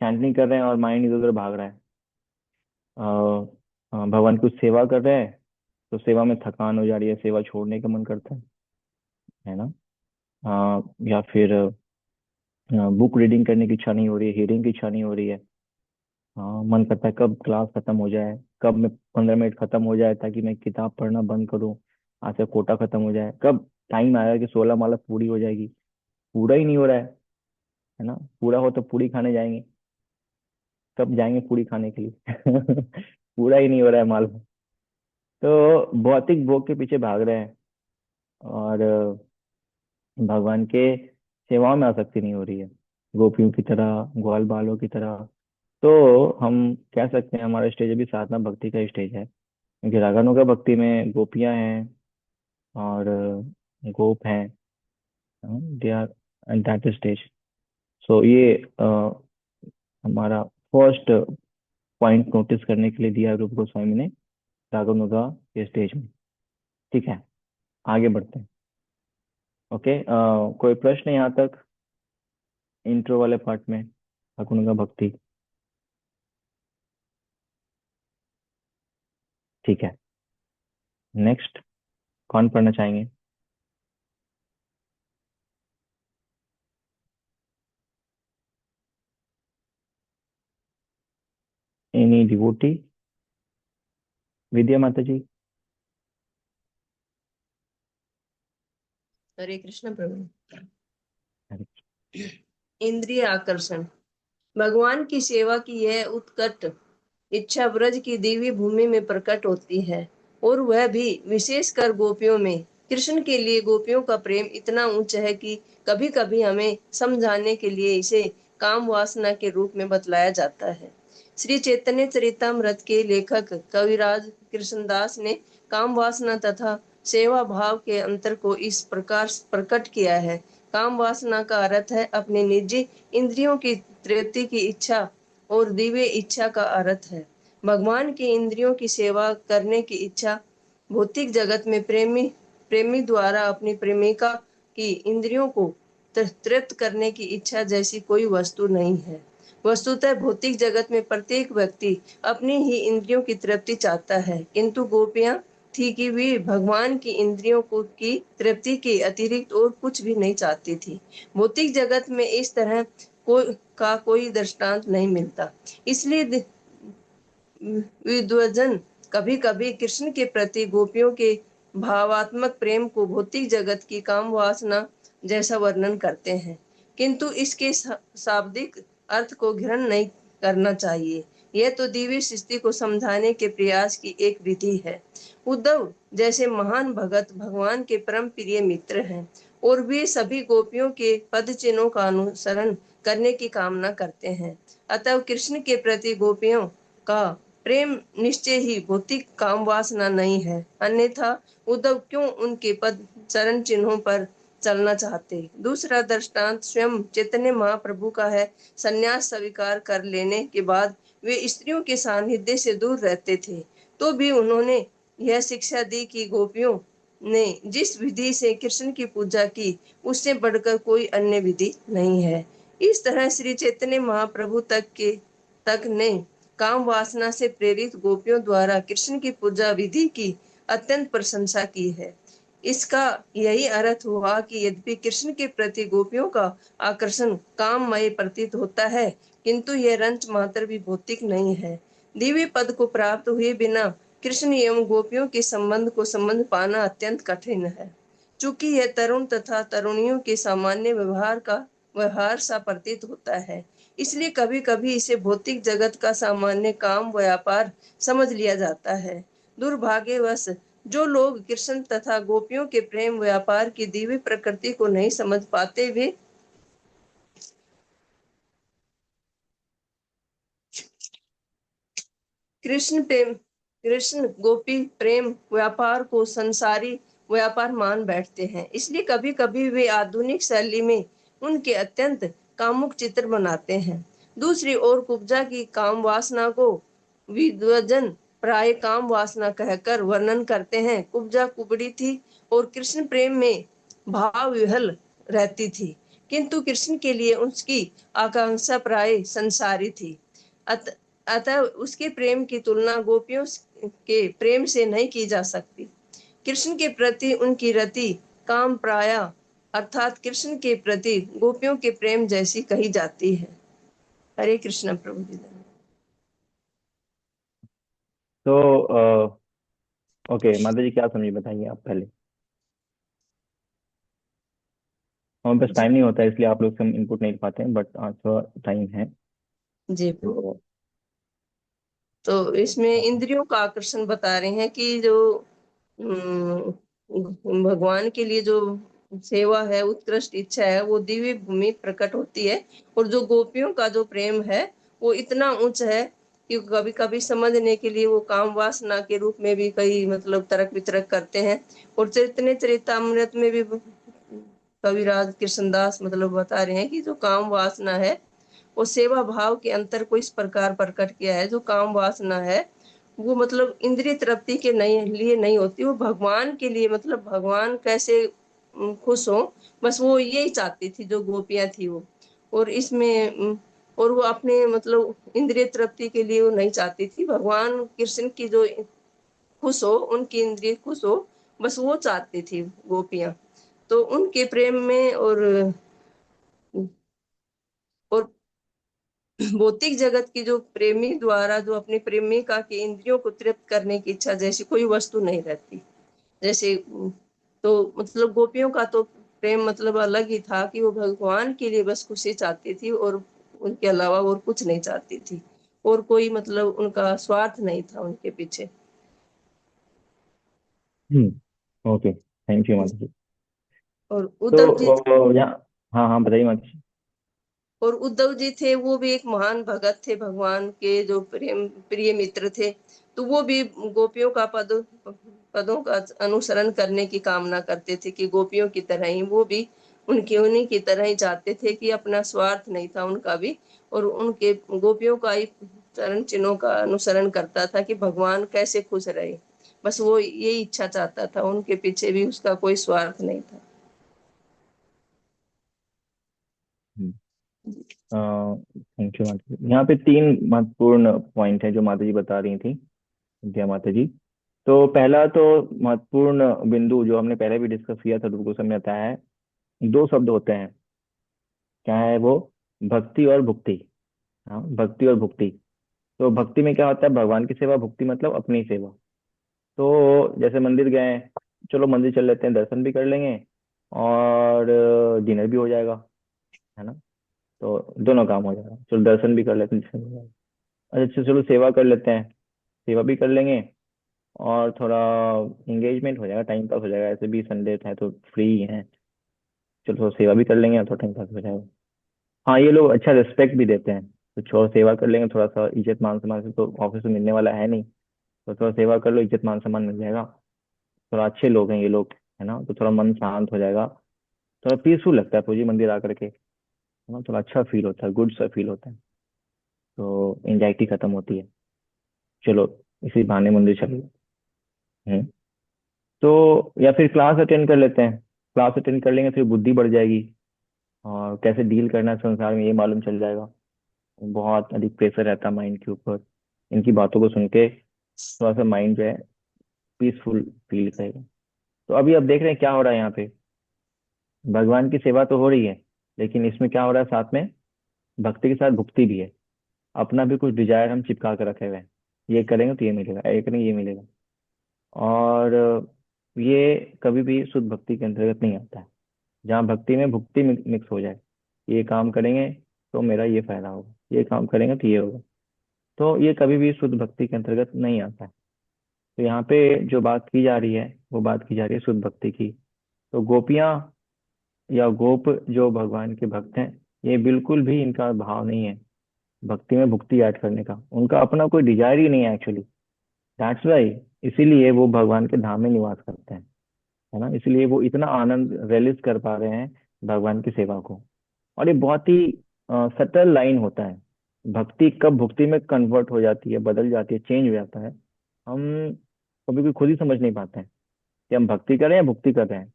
Speaker 3: चैंटिंग कर रहे हैं और माइंड इधर उधर भाग रहा है, भगवान की कुछ सेवा कर रहे हैं, तो सेवा में थकान हो जा रही है, सेवा छोड़ने का मन करता है ना। या फिर बुक रीडिंग करने की इच्छा नहीं हो रही है, हीरिंग की इच्छा नहीं हो रही है, मन करता है कब क्लास खत्म हो जाए, कब मैं 15 मिनट खत्म हो जाए ताकि मैं किताब पढ़ना बंद करूं, आज से कोटा खत्म हो जाए, कब टाइम आएगा कि 16 माला पूरी हो जाएगी, पूरा ही नहीं हो रहा है ना। पूरा हो तो पूरी खाने जाएंगे, कब जाएंगे पूरी खाने के लिए पूरा ही नहीं हो रहा है मालूम। तो भौतिक भोग के पीछे भाग रहे हैं, और भगवान के सेवाओं में आसक्ति नहीं हो रही है, गोपियों की तरह, ग्वाल बालों की तरह। तो हम कह सकते हैं हमारा स्टेज अभी साधना भक्ति का स्टेज है, क्योंकि रागानुगा भक्ति में गोपियां हैं और गोप हैं, they are at that stage. So ये हमारा फर्स्ट पॉइंट नोटिस करने के लिए दिया रूप गोस्वामी ने रागानुगा के स्टेज में। ठीक है, आगे बढ़ते हैं। ओके, कोई प्रश्न यहाँ तक इंट्रो वाले पार्ट में, रागानुगा भक्ति? ठीक है, नेक्स्ट कौन पढ़ना चाहेंगे? Any devotee? विद्या माता जी?
Speaker 4: हरे कृष्ण प्रभु। इंद्रिय आकर्षण। भगवान की सेवा की यह उत्कट इच्छा ब्रज की दिव्य भूमि में प्रकट होती है, और वह भी विशेषकर गोपियों में। कृष्ण के लिए गोपियों का प्रेम इतना उच्च है कि कभी कभी हमें समझाने के लिए इसे काम वासना के रूप में बतलाया जाता है। श्री चैतन्य चरितमृत के लेखक कविराज कृष्णदास ने काम वासना तथा सेवा भाव के अंतर को इस प्रकार प्रकट किया है। काम वासना का अर्थ है अपनी निजी इंद्रियों की तृप्ति की इच्छा, और दिव्य इच्छा का अर्थ है भगवान की इंद्रियों की सेवा करने की इच्छा। भौतिक जगत में प्रेमी प्रेमी द्वारा अपनी प्रेमिका की इंद्रियों को तृप्त करने की इच्छा जैसी कोई वस्तु नहीं है। वस्तुतः भौतिक जगत में प्रत्येक व्यक्ति अपनी ही इंद्रियों की तृप्ति चाहता है, किंतु गोपियां थी कि वे भगवान की इंद्रियों को की तृप्ति के अतिरिक्त और कुछ भी नहीं चाहती थी। भौतिक जगत में इस तरह कोई दृष्टांत नहीं मिलता। इसलिए विद्वजन कभी कभी कृष्ण के प्रति गोपियों के भावात्मक प्रेम को भौतिक जगत की काम वासना जैसा वर्णन करते हैं, किंतु इसके शाब्दिक अर्थ को ग्रहण नहीं करना चाहिए। यह तो दिव्य सृष्टि को समझाने के प्रयास की एक विधि है। उद्धव जैसे महान भगत भगवान के परम प्रिय मित्र हैं, और वे सभी गोपियों के पद चिन्हों का अनुसरण करने की कामना करते हैं। अतः कृष्ण के प्रति गोपियों का प्रेम निश्चय ही भौतिक काम वासना नहीं है, अन्यथा उद्धव क्यों उनके पद चरण चिन्हों पर चलना चाहते। दूसरा दृष्टांत स्वयं चैतन्य महाप्रभु का है। संन्यास स्वीकार कर लेने के बाद वे स्त्रियों के सानिध्य से दूर रहते थे, तो भी उन्होंने यह शिक्षा दी कि गोपियों ने जिस विधि से कृष्ण की पूजा की, उससे बढ़कर कोई अन्य विधि नहीं है। इस तरह श्री चैतन्य महाप्रभु तक ने काम वासना से प्रेरित गोपियों द्वारा कृष्ण की पूजा विधि की अत्यंत प्रशंसा की है। इसका यही अर्थ हुआ कि यद्यपि कृष्ण के प्रति गोपियों का आकर्षण काममय प्रतीत होता है, किंतु यह रंच मात्र भी भौतिक नहीं है। दिव्य पद को प्राप्त हुए बिना कृष्ण एवं गोपियों के संबंध को संबंध पाना अत्यंत कठिन है। चूंकि यह तरुण तथा तरुणियों के सामान्य व्यवहार सा प्रतीत होता है, इसलिए कभी कभी इसे भौतिक जगत का सामान्य काम व्यापार समझ लिया जाता है। दुर्भाग्यवश जो लोग कृष्ण तथा गोपियों के प्रेम व्यापार की दिव्य प्रकृति को नहीं समझ पाते, वे कृष्ण गोपी प्रेम व्यापार को संसारी व्यापार मान बैठते हैं। इसलिए कभी कभी वे आधुनिक शैली में उनके अत्यंत कामुक चित्र बनाते हैं। दूसरी ओर कुब्जा की काम वासना को विद्वजन प्राय काम वासना कहकर वर्णन करते हैं। कुब्जा कुबड़ी थी और कृष्ण प्रेम में भाव विह्वल रहती थी, किंतु कृष्ण के लिए उसकी आकांक्षा प्राय संसारी थी। अतः उसके प्रेम की तुलना गोपियों के प्रेम से नहीं की जा सकती। कृष्ण के प्रति उनकी रति काम प्राया अर्थात कृष्ण के प्रति गोपियों के प्रेम जैसी कही जाती है। हरे कृष्ण प्रभु जी।
Speaker 3: तो ओके माता जी, क्या समझी बताइए आप पहले। हमारे पास
Speaker 4: जी
Speaker 3: टाइम नहीं होता है, इसलिए आप लोग से हम इनपुट नहीं पाते हैं, बट आज थोड़ा टाइम है।
Speaker 4: जी प्रभु।
Speaker 3: तो
Speaker 4: तो इसमें
Speaker 3: हाँ।
Speaker 4: इंद्रियों का आकर्षण बता रहे हैं कि जो भगवान के लिए जो सेवा है, उत्कृष्ट इच्छा है, वो दिव्य भूमि प्रकट होती है। और जो गोपियों का जो प्रेम है वो इतना उच्च है कि कभी कभी समझने के लिए वो काम वासना के रूप में भी कई मतलब तर्क वितरक करते हैं। और चरितामृत में भी कविराज कृष्णदास मतलब बता रहे हैं कि जो काम वासना है वो सेवा भाव के अंतर को इस प्रकार प्रकट किया है। जो काम वासना है वो मतलब इंद्रिय तृप्ति के नहीं लिए नहीं होती, वो भगवान के लिए, मतलब भगवान कैसे खुश हो, बस वो यही चाहती थी जो गोपियां थी वो। और इसमें और वो अपने मतलब इंद्रिय तृप्ति के लिए वो नहीं चाहती थी, भगवान कृष्ण की जो खुश हो, उनकी इंद्रिय खुश हो, बस वो चाहती थी गोपियां। तो उनके प्रेम में और भौतिक जगत की जो प्रेमी द्वारा जो अपनी प्रेमिका की इंद्रियों को तृप्त करने की इच्छा जैसी कोई वस्तु नहीं रहती। जैसे तो मतलब गोपियों का तो प्रेम मतलब अलग ही था कि वो भगवान के लिए बस खुशी चाहती थी और उनके अलावा और कुछ नहीं चाहती थी, और कोई मतलब उनका स्वार्थ नहीं था उनके पीछे।
Speaker 3: ओके, थैंक यू माता जी।
Speaker 4: और
Speaker 3: तो
Speaker 4: उद्धव जी
Speaker 3: यहाँ, हाँ हाँ बताइए माता जी।
Speaker 4: और उद्धव जी थे, वो भी एक महान भगत थे, भगवान के जो प्रेम प्रिय मित्र थे। तो वो भी गोपियों का पदों का अनुसरण करने की कामना करते थे कि गोपियों की तरह ही वो भी उनकी उन्हीं की तरह ही चाहते थे कि अपना स्वार्थ नहीं था उनका भी, और उनके गोपियों का ही चरण चिन्हों का अनुसरण करता था कि भगवान कैसे खुश रहे, बस वो यही इच्छा चाहता था, उनके पीछे भी उसका कोई स्वार्थ नहीं था।
Speaker 3: थैंक यू माता जी। यहाँ पे तीन महत्वपूर्ण पॉइंट है जो माता जी बता रही थी, विद्या माता जी। तो पहला तो महत्वपूर्ण बिंदु जो हमने पहले भी डिस्कस किया था, तुमको समझ आता है, दो शब्द होते हैं, क्या है वो, भक्ति और भुक्ति। हाँ, भक्ति और भुक्ति। तो भक्ति में क्या होता है, भगवान की सेवा, भुक्ति मतलब अपनी सेवा। तो जैसे मंदिर गए, चलो मंदिर चल लेते हैं, दर्शन भी कर लेंगे और डिनर भी हो जाएगा, है ना। तो दोनों काम हो जाएगा, चलो दर्शन भी कर लेते हैं, डिनर भी हो जाएगा। अच्छा चलो सेवा कर लेते हैं, सेवा भी कर लेंगे और थोड़ा इंगेजमेंट हो जाएगा, टाइम पास हो जाएगा, ऐसे भी संडे है तो फ्री है, चलो थोड़ा सेवा भी कर लेंगे और थोड़ा टाइम पास हो जाएगा। हाँ, ये लोग अच्छा रिस्पेक्ट भी देते हैं, तो थोड़ा सेवा कर लेंगे, थोड़ा सा इज्जत मान सम्मान से तो ऑफिस में मिलने वाला है नहीं, तो थोड़ा सेवा कर लो, इज्जत मान सम्मान मिल जाएगा। थोड़ा अच्छे लोग हैं ये लोग, है ना, तो थोड़ा मन शांत हो जाएगा, थोड़ा पीसफुल लगता है पूजी मंदिर आकर के, है ना, थोड़ा अच्छा फील होता है, गुड सा फील होता है, तो एंजाइटी खत्म होती है। चलो इसी बहाने मंदिर चलो। हम्म। तो या फिर क्लास अटेंड कर लेते हैं, क्लास अटेंड कर लेंगे, फिर बुद्धि बढ़ जाएगी और कैसे डील करना है संसार में ये मालूम चल जाएगा। बहुत अधिक प्रेशर रहता है माइंड के ऊपर, इनकी बातों को सुन के थोड़ा सा माइंड जो है पीसफुल फील करेगा। तो अभी अब देख रहे हैं क्या हो रहा है यहाँ पे, भगवान की सेवा तो हो रही है, लेकिन इसमें क्या हो रहा है साथ में, भक्ति के साथ भुक्ति भी है। अपना भी कुछ डिजायर हम चिपका कर रखे हुए हैं, ये करेंगे तो ये मिलेगा, ये करेंगे ये मिलेगा। और ये कभी भी शुद्ध भक्ति के अंतर्गत नहीं आता है। जहाँ भक्ति में भुक्ति मिक्स हो जाए, ये काम करेंगे तो मेरा ये फायदा होगा, ये काम करेंगे तो ये होगा, तो ये कभी भी शुद्ध भक्ति के अंतर्गत नहीं आता है। तो यहाँ पे जो बात की जा रही है, वो बात की जा रही है शुद्ध भक्ति की। तो गोपियाँ या गोप जो भगवान के भक्त हैं, ये बिल्कुल भी इनका भाव नहीं है भक्ति में भुक्ति ऐड करने का। उनका अपना कोई डिजायर ही नहीं है एक्चुअली। दैट्स वाई, इसीलिए वो भगवान के धाम में निवास करते हैं, है ना। इसलिए वो इतना आनंद रेलिस कर पा रहे हैं भगवान की सेवा को। और ये बहुत ही सटल लाइन होता है। भक्ति कब भुक्ति में कन्वर्ट हो जाती है, बदल जाती है, चेंज हो जाता है, हम कभी भी खुद ही समझ नहीं पाते हैं कि हम भक्ति कर रहे हैं या भुक्ति कर रहे हैं,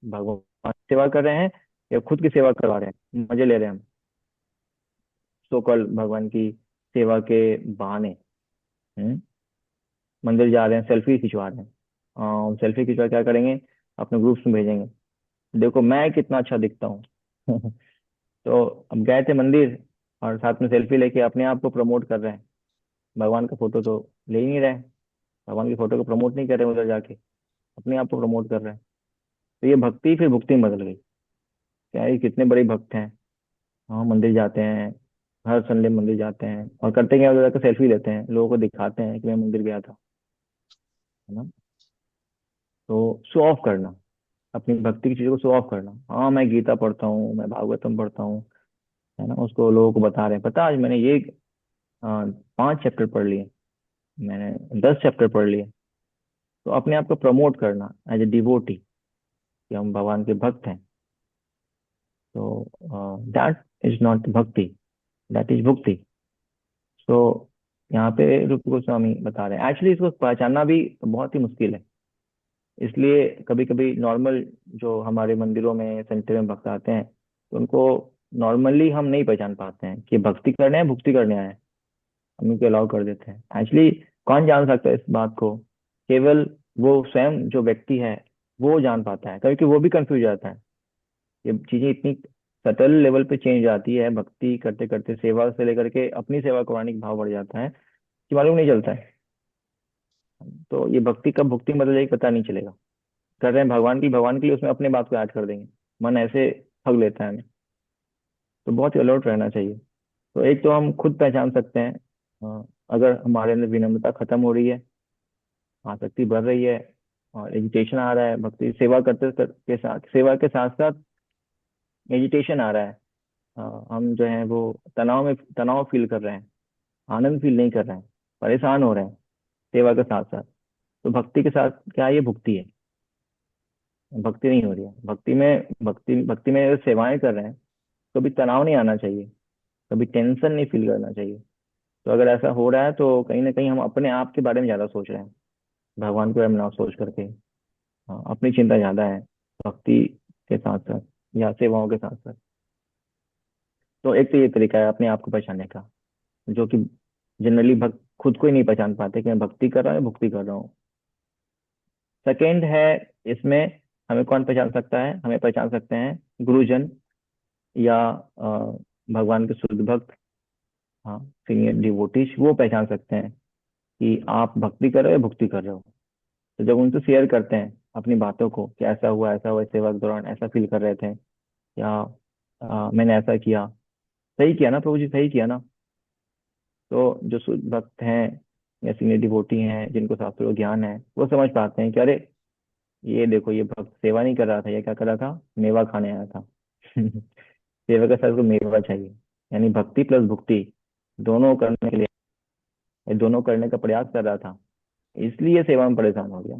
Speaker 3: भगवान की सेवा कर रहे हैं या खुद की सेवा करवा रहे हैं, मजे ले रहे हैं हम सो कॉल भगवान की सेवा के बहाने। हम्म, मंदिर जा रहे हैं, सेल्फी खिंचवा रहे हैं, सेल्फी खिंचवा क्या करेंगे, अपने ग्रुप्स में भेजेंगे, देखो मैं कितना अच्छा दिखता हूँ। तो अब गए थे मंदिर और साथ में सेल्फी लेके अपने आप को प्रमोट कर रहे हैं, भगवान का फोटो तो ले ही नहीं रहे, भगवान की फोटो को प्रमोट नहीं कर रहे उधर जाके, अपने आप को प्रमोट कर रहे हैं। तो ये भक्ति फिर भुक्ति में बदल गई। क्या ये कितने बड़े भक्त हैं, हाँ मंदिर जाते हैं, हर संडे मंदिर जाते हैं, और करते क्या, उधर जाकर सेल्फी लेते हैं, लोगों को दिखाते हैं कि मैं मंदिर गया था, है ना। तो शो ऑफ करना, अपनी भक्ति की चीजों को शो ऑफ करना, हाँ मैं गीता पढ़ता हूँ, मैं भागवतम पढ़ता हूँ, है ना, उसको लोगों को बता रहे हैं, पता आज मैंने ये 5 चैप्टर पढ़ लिए, मैंने 10 चैप्टर पढ़ लिए। तो अपने आप को प्रमोट करना एज ए डिवोटी कि हम भगवान के भक्त हैं, तो दैट इज नॉट भक्ति, दैट इज भक्ति। तो यहाँ पे रूप गोस्वामी बता रहे हैं, एक्चुअली इसको पहचानना भी बहुत ही मुश्किल है। इसलिए कभी कभी नॉर्मल जो हमारे मंदिरों में सेंटर में भक्त आते हैं, तो उनको नॉर्मली हम नहीं पहचान पाते हैं कि भक्ति करने हैं भुक्ति करने आए हैं, हम उनको अलाउ कर देते हैं। एक्चुअली कौन जान सकता है इस बात को, केवल वो स्वयं जो व्यक्ति है वो जान पाता है, क्योंकि वो भी कंफ्यूज जाता है। ये चीजें इतनी सटल लेवल पे चेंज आती है, भक्ति करते करते सेवा से लेकर के अपनी सेवा करवाने का भाव बढ़ जाता है कि मालूम नहीं चलता है। तो ये भक्ति कब भक्ति में बदल जाएगी पता नहीं चलेगा। कर रहे हैं भगवान के लिए उसमें अपने बात को ऐड कर देंगे, मन ऐसे ठग लेता है हमें। तो बहुत ही अलर्ट रहना चाहिए। तो एक तो हम खुद पहचान सकते हैं, अगर हमारे अंदर विनम्रता खत्म हो रही है, आसक्ति बढ़ रही है, और एजिटेशन आ रहा है, भक्ति सेवा के साथ, सेवा के साथ साथ एजिटेशन आ रहा है, हम जो है वो तनाव फील कर रहे हैं, आनंद फील नहीं कर रहे हैं, परेशान हो रहे हैं सेवा के साथ साथ, तो भक्ति के साथ क्या है, ये भुक्ति है, भक्ति नहीं हो रही है। भक्ति में अगर सेवाएं कर रहे हैं, कभी तनाव नहीं आना चाहिए, कभी टेंशन नहीं फील करना चाहिए। तो अगर ऐसा हो रहा है तो कहीं ना कहीं हम अपने आप के बारे में ज्यादा सोच रहे हैं, भगवान के बारे में ना सोच करके। हाँ, अपनी चिंता ज्यादा है भक्ति के साथ साथ या सेवाओं के साथ साथ। तो एक तो ये तरीका है अपने आप को पहचानने का, जो कि जनरली भक्त खुद को ही नहीं पहचान पाते कि मैं भक्ति कर रहा हूँ या भक्ति कर रहा हूँ। सेकंड है, इसमें हमें कौन पहचान सकता है, हमें पहचान सकते हैं गुरुजन या भगवान के शुद्ध भक्त, हाँ सीनियर डिवोटीज, वो पहचान सकते हैं कि आप भक्ति कर रहे हो या भक्ति कर रहे हो। तो जब उनसे शेयर करते हैं अपनी बातों को कि ऐसा हुआ, इस सेवा के दौरान ऐसा फील कर रहे थे, या मैंने ऐसा किया, सही किया ना प्रभु जी, सही किया ना। तो जो शुद्ध भक्त हैं या सीनियर डिवोटी हैं जिनको शास्त्रों ज्ञान है, वो समझ पाते हैं कि अरे ये देखो, ये भक्त सेवा नहीं कर रहा था, ये क्या कर रहा था, मेवा खाने आया था। सेवा के साथ को मेवा चाहिए, यानी भक्ति प्लस भुक्ति दोनों करने के लिए, ये दोनों करने का प्रयास कर रहा था, इसलिए सेवा में परेशान हो गया।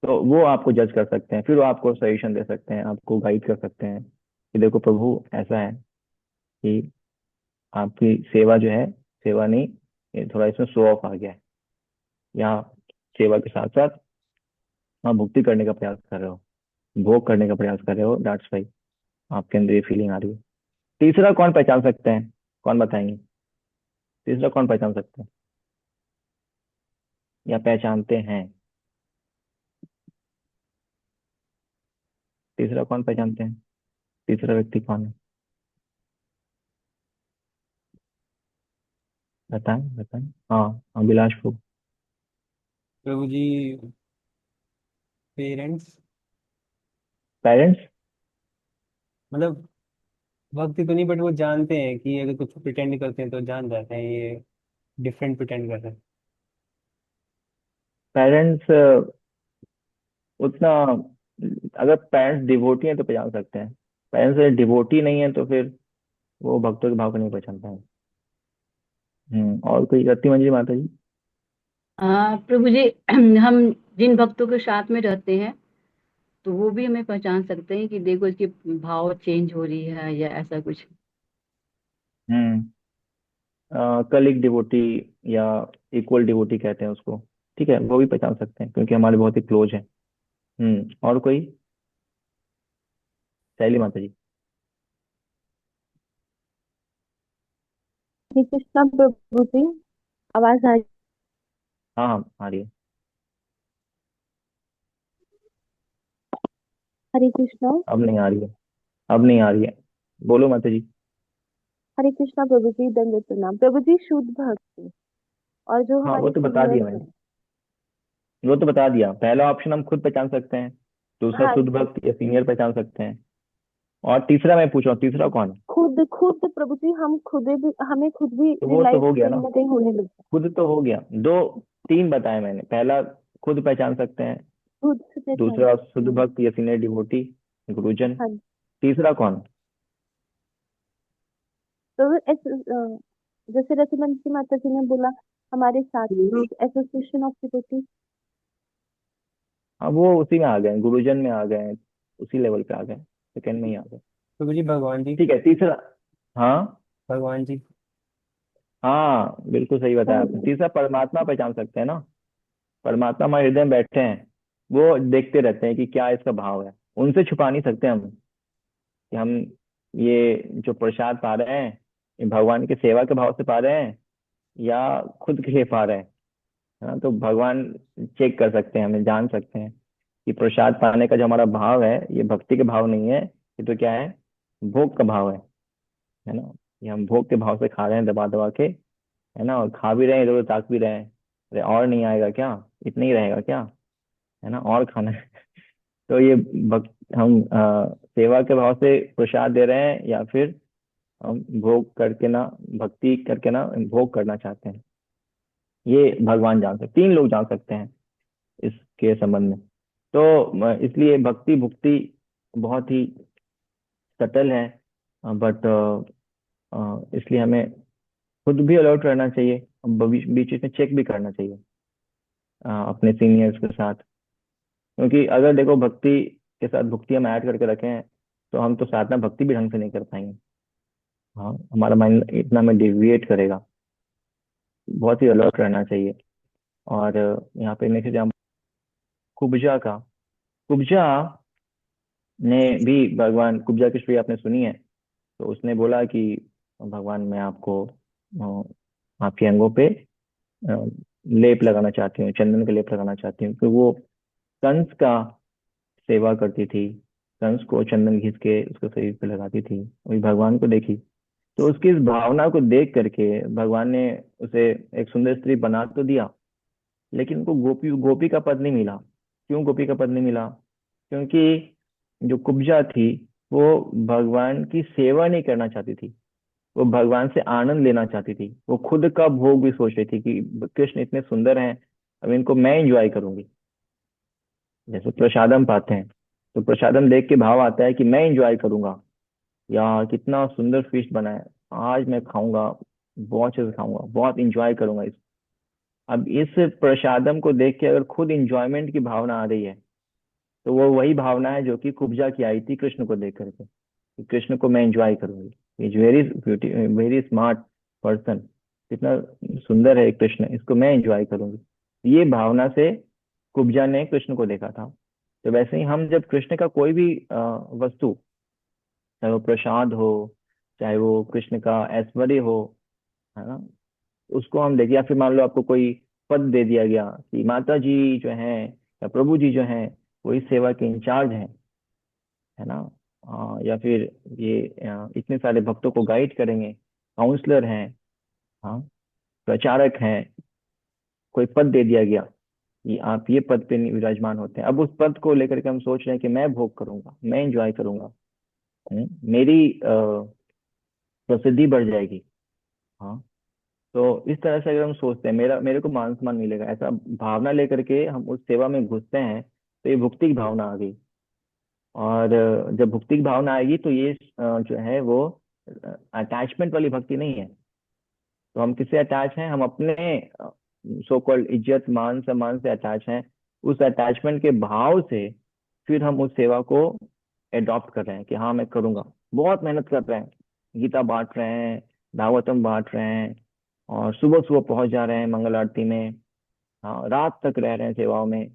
Speaker 3: तो वो आपको जज कर सकते हैं, फिर वो आपको सजेशन दे सकते हैं, आपको गाइड कर सकते हैं कि देखो प्रभु ऐसा है कि आपकी सेवा जो है, सेवा नहीं, ये थोड़ा इसमें शो ऑफ आ गया है, या सेवा के साथ साथ आप भुक्ति करने का प्रयास कर रहे हो, भोग करने का प्रयास कर रहे हो, दैट्स वाई आपके अंदर ये फीलिंग आ रही है। तीसरा कौन पहचान सकते हैं, कौन बताएंगे, तीसरा कौन पहचान सकते हैं या पहचानते हैं, तीसरा कौन पहचानते हैं, तीसरा व्यक्ति कौन है, बताएं बताएं। हाँ, अभिलाष को।
Speaker 2: प्रभु जी, पेरेंट्स।
Speaker 3: पेरेंट्स।
Speaker 2: मतलब भक्ति तो नहीं, बट वो जानते हैं कि अगर कुछ प्रिटेंड करते हैं तो जान जाते हैं ये डिफरेंट प्रिटेंड कर रहे हैं।
Speaker 3: पेरेंट्स उतना, अगर पेरेंट्स डिवोटी हैं तो पहचान सकते हैं। पेरेंट्स डिवोटी नहीं है तो फिर वो भक्तों के भाव को नहीं पहचान पाएंगे। और कोई रत्ती मंजरी माता जी?
Speaker 5: हाँ प्रभु जी। हम जिन भक्तों के साथ में रहते हैं तो वो भी हमें पहचान सकते हैं कि देखो इसकी भाव चेंज हो रही है या ऐसा कुछ।
Speaker 3: हम्म कलिक डिवोटी या इक्वल डिवोटी कहते हैं उसको। ठीक है, वो भी पहचान सकते हैं क्योंकि हमारे बहुत ही क्लोज हैं। और कोई? शैली माता जी।
Speaker 6: हरे कृष्णा प्रभु जी। आवाज आ रही?
Speaker 3: हाँ हाँ, आ रही है।
Speaker 6: हरे कृष्णा।
Speaker 3: अब नहीं आ रही है। अब नहीं आ रही है। बोलो माता जी।
Speaker 6: हरे कृष्णा प्रभु जी, दंड प्रणाम प्रभु जी। शुद्ध भक्ति और जो
Speaker 3: हाँ, वो
Speaker 6: हमारे
Speaker 3: तो बता
Speaker 6: सीनियर्स
Speaker 3: दिया मैंने।
Speaker 6: हैं।
Speaker 3: वो तो बता दिया, पहला ऑप्शन हम खुद पहचान सकते हैं, दूसरा
Speaker 6: हाँ
Speaker 3: शुद्ध
Speaker 6: जी।
Speaker 3: भक्त या सीनियर पहचान सकते हैं, और तीसरा मैं पूछ रहा हूँ, तीसरा कौन है?
Speaker 6: खुद खुद प्रभु जी, हमें खुद भी
Speaker 3: तो वो तो
Speaker 6: रियलाइज
Speaker 3: हो गया
Speaker 6: कहीं
Speaker 3: ना।
Speaker 6: ना कहीं होने लगता
Speaker 3: खुद तो हो गया। दो, तीन बताए मैंने। पहला खुद पहचान सकते हैं,
Speaker 6: है। खुद से पहचान
Speaker 3: दूसरा
Speaker 6: सकते
Speaker 3: शुद्ध
Speaker 6: हैं।
Speaker 3: भक्त या सीनियर डिवोटी, गुरुजन,
Speaker 6: हाँ जी।
Speaker 3: तीसरा कौन?
Speaker 6: तो जैसे रतिमंती माता जी ने बोला, हमारे साथी एसोसिएशन ऑफ डिवोटी।
Speaker 3: हाँ, वो उसी में आ गए, गुरुजन में आ गए, उसी लेवल पे आ गए, सेकंड में ही आ गए।
Speaker 2: तो जी भगवान जी।
Speaker 3: ठीक है, तीसरा। हाँ
Speaker 2: भगवान जी।
Speaker 3: हाँ, बिल्कुल सही बताया
Speaker 6: हाँ
Speaker 3: आपने।
Speaker 6: जी।
Speaker 3: तीसरा परमात्मा पहचान सकते हैं ना। परमात्मा हमारे हृदय में बैठे हैं, वो देखते रहते हैं कि क्या इसका भाव है। उनसे छुपा नहीं सकते हम कि हम ये जो प्रसाद पा रहे हैं, ये भगवान की सेवा के भाव से पा रहे हैं या खुद के लिए पा रहे हैं। है ना? तो भगवान चेक कर सकते हैं, हमें जान सकते हैं कि प्रसाद पाने का जो हमारा भाव है, ये भक्ति के भाव नहीं है, ये तो क्या है, भोग का भाव है ना। ये हम भोग के भाव से खा रहे हैं दबा दबा के, है ना, और खा भी रहे हैं, इधर उधर ताक भी रहे हैं। अरे और नहीं आएगा क्या, इतना ही रहेगा क्या, है ना, और खाना है। तो ये भक्त हम सेवा के भाव से प्रसाद दे रहे हैं या फिर हम भोग करके ना, भक्ति करके ना भोग करना चाहते हैं, ये भगवान जान सकते, तीन लोग जान सकते हैं इसके संबंध में। तो इसलिए भक्ति भुक्ति बहुत ही सटल है, बट इसलिए हमें खुद भी अलर्ट रहना चाहिए, बीच बीच में चेक भी करना चाहिए अपने सीनियर्स के साथ। क्योंकि अगर देखो भक्ति के साथ भुक्ति हम ऐड करके रखें तो हम तो साधना भक्ति भी ढंग से नहीं कर पाएंगे। हाँ, हमारा माइंड इतना में डिविएट करेगा। बहुत ही अलर्ट रहना चाहिए। और यहाँ पे नेक्स्ट एग्जाम्पल कुब्जा का। कुब्जा ने भी, भगवान कुब्जा की स्टोरी आपने सुनी है, तो उसने बोला कि भगवान मैं आपको आपके अंगों पे अ, लेप लगाना चाहती हूँ, चंदन का लेप लगाना चाहती हूँ। तो वो कंस का सेवा करती थी, कंस को चंदन घिस के उसको शरीर पे लगाती थी, वही भगवान को देखी। तो उसकी इस भावना को देख करके भगवान ने उसे एक सुंदर स्त्री बना तो दिया, लेकिन उनको गोपी गोपी का पद नहीं मिला। क्यों गोपी का पद नहीं मिला? क्योंकि जो कुब्जा थी वो भगवान की सेवा नहीं करना चाहती थी, वो भगवान से आनंद लेना चाहती थी। वो खुद का भोग भी सोच रही थी कि कृष्ण इतने सुंदर हैं, अब इनको मैं एंजॉय करूंगी। जैसे प्रसादम पाते हैं तो प्रसादम देख के भाव आता है कि मैं एंजॉय करूंगा, या कितना सुंदर फीस्ट बना है, आज मैं खाऊंगा, बहुत अच्छे से खाऊंगा, बहुत इंजॉय करूंगा इस। अब इस प्रसादम को देख के अगर खुद इंजॉयमेंट की भावना आ रही है, तो वो वही भावना है जो कि कुब्जा की आई थी कृष्ण को देख करके, कि कृष्ण को मैं एंजॉय करूंगी, is very beauty, very smart person, कितना सुंदर है कृष्ण, इसको मैं एंजॉय करूंगी। ये भावना से कुब्जा ने कृष्ण को देखा था। तो वैसे ही हम जब कृष्ण का कोई भी वस्तु, चाहे वो प्रसाद हो, चाहे वो कृष्ण का ऐश्वर्य हो, है ना, उसको हम देखें, या फिर मान लो आपको कोई पद दे दिया गया कि माता जी जो है या प्रभु जी जो है वो इस सेवा के इंचार्ज हैं, है ना, या फिर ये इतने सारे भक्तों को गाइड करेंगे, काउंसलर हैं, हाँ, प्रचारक हैं, कोई पद दे दिया गया, ये आप ये पद पे विराजमान होते हैं। अब उस पद को लेकर के हम सोच रहे हैं कि मैं भोग करूंगा, मैं एंजॉय करूंगा, मेरी प्रसिद्धि बढ़ जाएगी। हाँ, तो इस तरह से अगर हम सोचते हैं मेरे को मान सम्मान मिलेगा, ऐसा भावना लेकर के हम उस सेवा में घुसते हैं, तो ये भुक्ति की भावना आ गई। और जब भुक्ति की भावना आएगी तो ये जो है वो अटैचमेंट वाली भक्ति नहीं है। तो हम किससे अटैच हैं? हम अपने सो कॉल्ड इज्जत मान सम्मान से अटैच हैं। उस अटैचमेंट के भाव से फिर हम उस सेवा को एडॉप्ट कर रहे हैं कि हाँ मैं करूंगा। बहुत मेहनत कर रहे हैं, गीता बांट रहे हैं, भागवतम बांट रहे हैं, और सुबह सुबह पहुंच जा रहे हैं मंगल आरती में, हाँ रात तक रह रहे हैं सेवाओं में।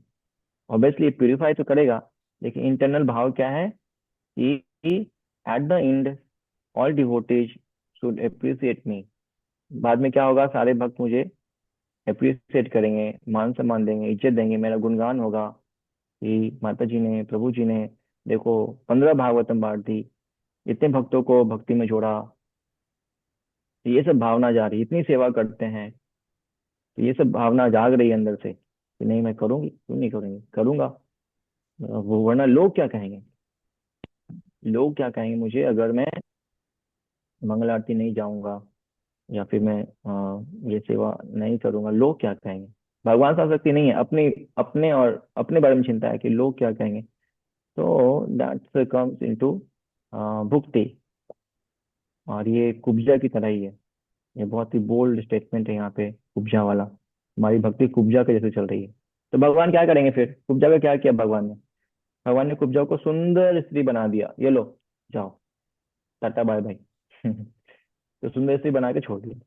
Speaker 3: ऑब्वियसली प्यूरिफाई तो करेगा, लेकिन इंटरनल भाव क्या है कि at the end all devotees should appreciate मी। बाद में क्या होगा? सारे भक्त मुझे अप्रिशिएट करेंगे, मान सम्मान देंगे, इज्जत देंगे, मेरा गुणगान होगा कि माता जी ने, प्रभु जी ने देखो 15 भागवतम बांट दी, इतने भक्तों को भक्ति में जोड़ा। ये सब भावना जा रही है, इतनी सेवा करते हैं, तो ये सब भावना जाग रही है अंदर से कि नहीं मैं करूंगी, क्यों नहीं करूंगी, करूंगा। वो वरना लोग क्या कहेंगे? लोग क्या कहेंगे मुझे अगर मैं मंगल आरती नहीं जाऊंगा, या फिर मैं ये सेवा नहीं करूंगा, लोग क्या कहेंगे? भगवान से आसक्ति नहीं है, अपने अपने और अपने बारे में चिंता है कि लोग क्या कहेंगे। तो दैट्स कम्स इनटू भुक्ति। और ये कुब्जा की तरह ही है। ये बहुत ही बोल्ड स्टेटमेंट है यहाँ पे, कुब्जा वाला। हमारी भक्ति कुब्जा के जैसे चल रही है। तो भगवान क्या करेंगे फिर? कुब्जा का क्या किया भगवान ने? भगवान ने कुब्जा को सुंदर स्त्री बना दिया, ये लो जाओ, टाटा बाय बाय। तो सुंदर स्त्री बना के छोड़ दिया।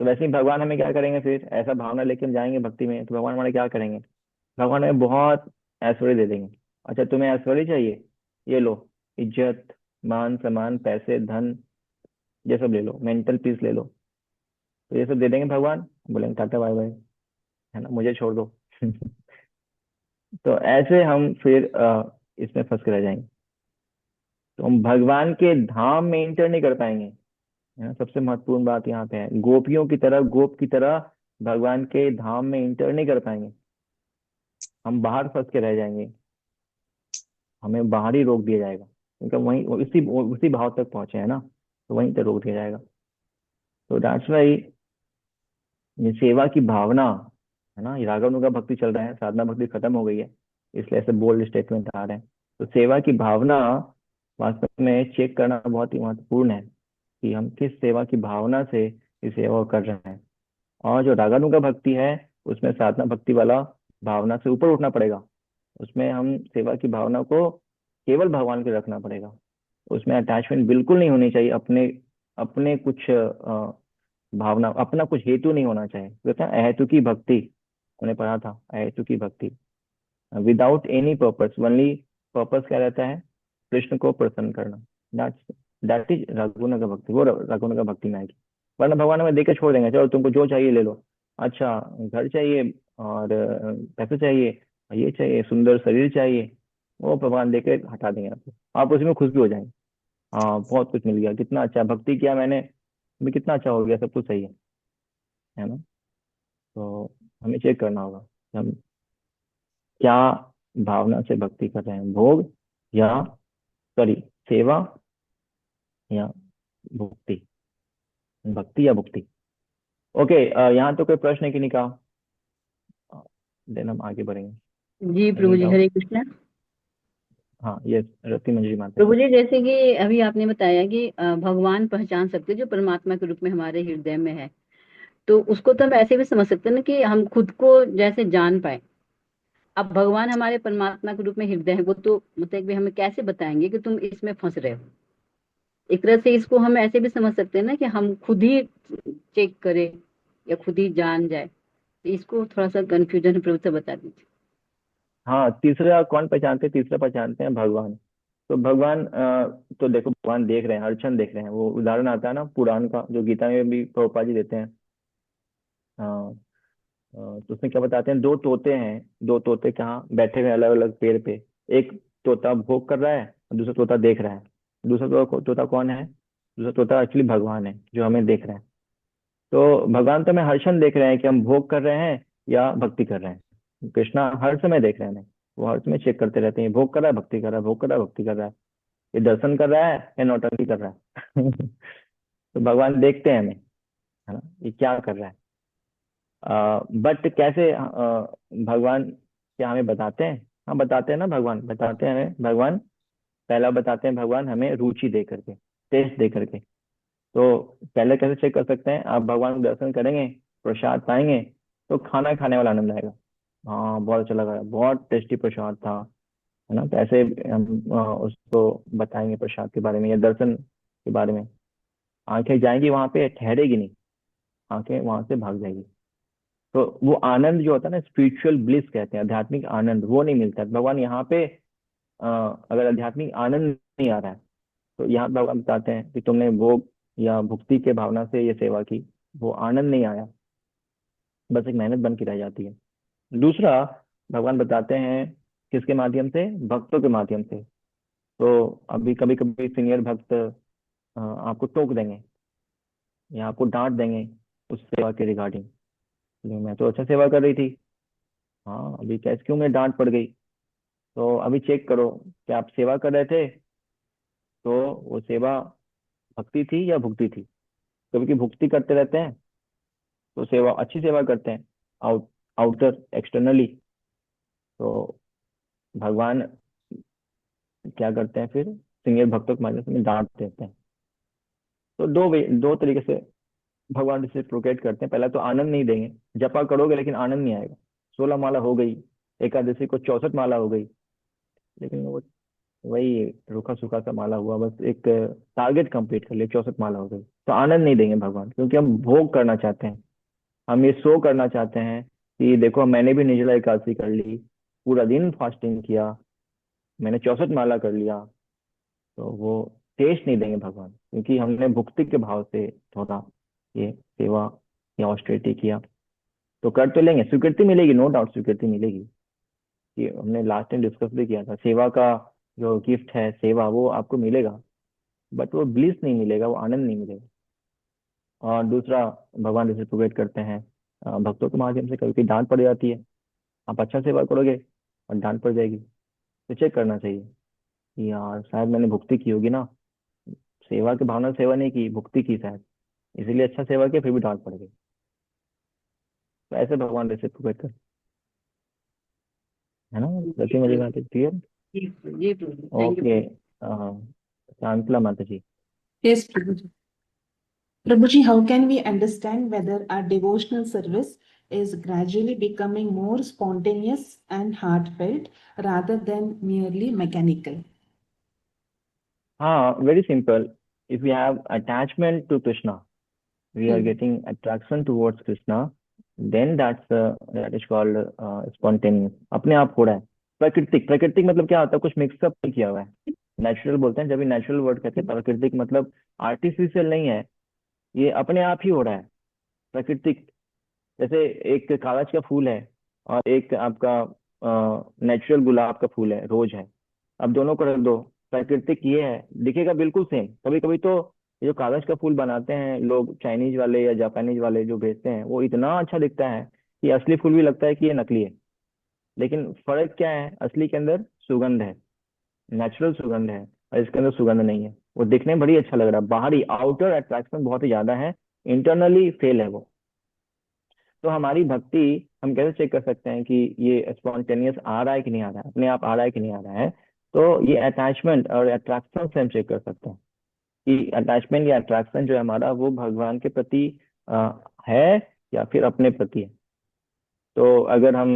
Speaker 3: तो वैसे ही भगवान हमें क्या करेंगे फिर? ऐसा भावना लेके हम जाएंगे भक्ति में, तो भगवान हमारे क्या करेंगे? भगवान हमें बहुत ऐश्वर्य दे देंगे। अच्छा तुम्हें ऐश्वर्य चाहिए, ये लो, इज्जत मान सम्मान पैसे धन ये सब ले लो, मेंटल पीस ले लो। तो ये सब दे देंगे भगवान, बोलेंगे टाटा बाय बाय, है ना, मुझे छोड़ दो। तो ऐसे हम फिर इसमें फंस के रह जाएंगे। तो हम भगवान के धाम में इंटर नहीं कर पाएंगे, है ना। सबसे महत्वपूर्ण बात यहाँ पे है, गोपियों की तरह, गोप की तरह भगवान के धाम में इंटर नहीं कर पाएंगे। हम बाहर फंस के रह जाएंगे, हमें बाहर ही रोक दिया जाएगा, क्योंकि वहीं उसी उसी भाव तक पहुंचे हैं ना, तो वहीं तक रोक दिया जाएगा। तो दैट्स वाई ये सेवा की भावना, है ना, ये रागानुगा भक्ति चल रहा है, साधना भक्ति खत्म हो गई है, इसलिए ऐसे बोल्ड स्टेटमेंट आ रहे हैं। तो सेवा की भावना वास्तव में चेक करना बहुत ही महत्वपूर्ण है कि हम किस सेवा की भावना से इस सेवा को कर रहे हैं। और जो रागानुगा भक्ति है उसमें साधना भक्ति वाला भावना से ऊपर उठना पड़ेगा। उसमें हम सेवा की भावना को केवल भगवान के रखना पड़ेगा। उसमें अटैचमेंट बिल्कुल नहीं होनी चाहिए, अपने अपने कुछ भावना, अपना कुछ हेतु नहीं होना चाहिए। कहते हैं अहेतु की भक्ति, हमने पढ़ा था अहेतु की भक्ति, without any purpose, only purpose क्या रहता है? कृष्ण को प्रसन्न करना। दैट्स दैट इज रघुनाथ का भक्ति, वो रघुनाथ का भक्ति में आएगी। वरना भगवान हमें देकर छोड़ देंगे, चलो तुमको जो चाहिए ले लो, अच्छा घर चाहिए और पैसे चाहिए, ये चाहिए, सुंदर शरीर चाहिए, वो भगवान देके हटा देंगे आपको, आप उसमें खुश भी हो जाएंगे। हाँ बहुत कुछ मिल गया, कितना अच्छा भक्ति किया मैंने, मैं कितना अच्छा हो गया, सब कुछ सही है ना। तो हमें चेक करना होगा कि हम क्या भावना से भक्ति कर रहे हैं, भोग या सॉरी सेवा या भक्ति, भक्ति या भक्ति। ओके, यहाँ तो कोई प्रश्न है कि नहीं का? देन हम आगे बढ़ेंगे।
Speaker 5: जी प्रभु
Speaker 3: एनी
Speaker 5: जी,
Speaker 3: डाउट?
Speaker 5: हरे कृष्णा।
Speaker 3: हाँ यस, रति मंजरी माता
Speaker 5: प्रभु
Speaker 3: जी।
Speaker 5: जी, जैसे कि अभी आपने बताया कि भगवान पहचान सकते हैं जो परमात्मा के रूप में हमारे हृदय में है, तो उसको तो हम ऐसे भी समझ सकते हैं ना कि हम खुद को जैसे जान पाए। अब भगवान हमारे परमात्मा के रूप में हृदय है, वो तो मतलब कि हमें कैसे बताएंगे कि तुम इसमें फंस रहे हो। एक तरह से इसको हम ऐसे भी समझ सकते हैं ना कि हम खुद ही चेक करें या खुद ही जान जाए। तो इसको थोड़ा सा कंफ्यूजन प्रभु से बता दीजिए।
Speaker 3: हाँ, तीसरा कौन पहचानते हैं? तीसरा पहचानते हैं भगवान। तो भगवान तो देखो भगवान देख रहे हैं, हर क्षण देख रहे हैं। वो उदाहरण आता है ना पुराण का, जो गीता में भी प्रभुपाद जी देते हैं। हाँ, तो उसमें क्या बताते हैं, दो तोते हैं, दो तोते कहाँ बैठे हुए अलग अलग पेड़ पे। एक तोता भोग कर रहा है और दूसरा तोता देख रहा है। दूसरा तोता कौन है? दूसरा तोता एक्चुअली भगवान है जो हमें देख रहे हैं। तो भगवान तो हमें हर क्षण देख रहे हैं कि हम भोग कर रहे हैं या भक्ति कर रहे हैं। कृष्णा हर समय देख रहे हैं हमें, वो हर समय चेक करते रहते हैं, भोग कर रहा है, भक्ति कर रहा है, भोग कर रहा है, भक्ति कर रहा है, ये दर्शन कर रहा है या नौटंकी कर रहा है। तो भगवान देखते हैं हमें, है ना, ये क्या कर रहा है। बट कैसे भगवान क्या हमें बताते हैं? हाँ बताते हैं ना, भगवान बताते हैं हमें। भगवान पहला बताते हैं, भगवान हमें रुचि दे करके, टेस्ट दे करके। तो पहले कैसे चेक कर सकते हैं? आप भगवान को दर्शन करेंगे, प्रसाद पाएंगे, तो खाना खाने वाला आनंद आएगा। हाँ बहुत अच्छा लगा, बहुत टेस्टी प्रसाद था, है ना। तो ऐसे हम उसको बताएंगे प्रसाद के बारे में या दर्शन के बारे में। आंखें जाएंगी वहां पे, ठहरेगी नहीं, आंखें वहां से भाग जाएगी। तो वो आनंद जो होता है ना, स्पिरिचुअल ब्लिस कहते हैं, आध्यात्मिक आनंद, वो नहीं मिलता है। भगवान यहाँ पे अ, अगर आध्यात्मिक आनंद नहीं आ रहा है, तो यहाँ भगवान बताते हैं कि तुमने भोग या भुक्ति के भावना से ये सेवा की, वो आनंद नहीं आया, बस एक मेहनत बन के रह जाती है। दूसरा, भगवान बताते हैं किसके माध्यम से? भक्तों के माध्यम से। तो अभी कभी कभी सीनियर भक्त आपको टोक देंगे या आपको डांट देंगे उस सेवा के रिगार्डिंग। मैं तो अच्छा सेवा कर रही थी, हाँ अभी कैसे क्यों मैं डांट पड़ गई? तो अभी चेक करो कि आप सेवा कर रहे थे, तो वो सेवा भक्ति थी या भुक्ति थी? कभी की भुक्ति करते रहते हैं तो सेवा, अच्छी सेवा करते हैं आउटर एक्सटर्नली, तो भगवान क्या करते हैं फिर? सीनियर भक्तों के माध्यम से हमें डांट देते हैं। तो दो तरीके से भगवान रिसिप्रोकेट करते हैं। पहला तो आनंद नहीं देंगे, जपा करोगे लेकिन आनंद नहीं आएगा। 16 माला हो गई, एकादशी को 64 माला हो गई, लेकिन वो वही रूखा सूखा सा माला हुआ, बस एक टारगेट कंप्लीट कर लिया, 64 माला हो गई। तो आनंद नहीं देंगे भगवान, क्योंकि हम भोग करना चाहते हैं, हम ये शो करना चाहते हैं कि देखो मैंने भी निर्जला एकादशी कर ली, पूरा दिन फास्टिंग किया, मैंने 64 माला कर लिया। तो वो टेस्ट नहीं देंगे भगवान, क्योंकि हमने भुक्ति के भाव से थोड़ा ये सेवा या ऑस्टेरिटी किया। तो कर तो लेंगे, स्वीकृति मिलेगी, नो डाउट स्वीकृति मिलेगी। कि हमने लास्ट टाइम डिस्कस भी किया था, सेवा का जो गिफ्ट है सेवा, वो आपको मिलेगा, बट वो ब्लिस नहीं मिलेगा, वो आनंद नहीं मिलेगा। और दूसरा, भगवान रिसिप्रोकेट करते हैं भक्तों के माध्यम से। कभी कभी डांट पड़ जाती है, आप अच्छा सेवा करोगे और डांट पड़ जाएगी, तो चेक करना चाहिए कि यार शायद मैंने भुक्ति की होगी ना, सेवा की भावना से सेवा नहीं की, भुक्ति की शायद, इसीलिए अच्छा सेवा किया फिर भी डांट पड़ गई। तो ऐसे भगवान रिसिप्रोकेट कर, है ना। गति मेरी बात है क्लियर?
Speaker 5: जी प्रभु, thank you.
Speaker 3: Okay. Shantala Mata ji.
Speaker 7: Yes, Prabhuji. Prabhuji, how can we understand whether our devotional service is gradually becoming more spontaneous and heartfelt rather than merely mechanical?
Speaker 3: हाँ, very simple. If we have attachment to Krishna, we are
Speaker 7: Hmm.
Speaker 3: getting attraction towards Krishna, then that is called spontaneous, अपने आप हो रहा है। प्राकृतिक, प्राकृतिक मतलब क्या होता है? कुछ मिक्सअप नहीं किया हुआ है, नेचुरल बोलते हैं। जब भी नेचुरल वर्ड कहते हैं, प्राकृतिक मतलब आर्टिफिशियल नहीं है, ये अपने आप ही हो रहा है, प्राकृतिक। जैसे एक कागज का फूल है और एक आपका नेचुरल गुलाब का फूल है, रोज है, अब दोनों को रख दो, प्राकृतिक ये है, दिखेगा बिल्कुल सेम। कभी कभी तो ये जो कागज का फूल बनाते हैं लोग, चाइनीज वाले या जापानीज वाले जो भेजते हैं, वो इतना अच्छा दिखता है कि असली फूल भी लगता है कि ये नकली है। लेकिन फर्क क्या है? असली के अंदर सुगंध है, नेचुरल सुगंध है, और इसके अंदर सुगंध नहीं है। वो दिखने में बड़ी अच्छा लग रहा है, बाहरी आउटर अट्रैक्शन बहुत ही ज्यादा है, इंटरनली फेल है वो। तो हमारी भक्ति हम कैसे चेक कर सकते हैं कि ये स्पॉन्टेनियस आ रहा है कि नहीं आ रहा है, अपने आप आ रहा है कि नहीं आ रहा है? तो ये अटैचमेंट और अट्रैक्शन से हम चेक कर सकते हैं कि अटैचमेंट या अट्रैक्शन जो है हमारा, वो भगवान के प्रति है या फिर अपने प्रति है। तो अगर हम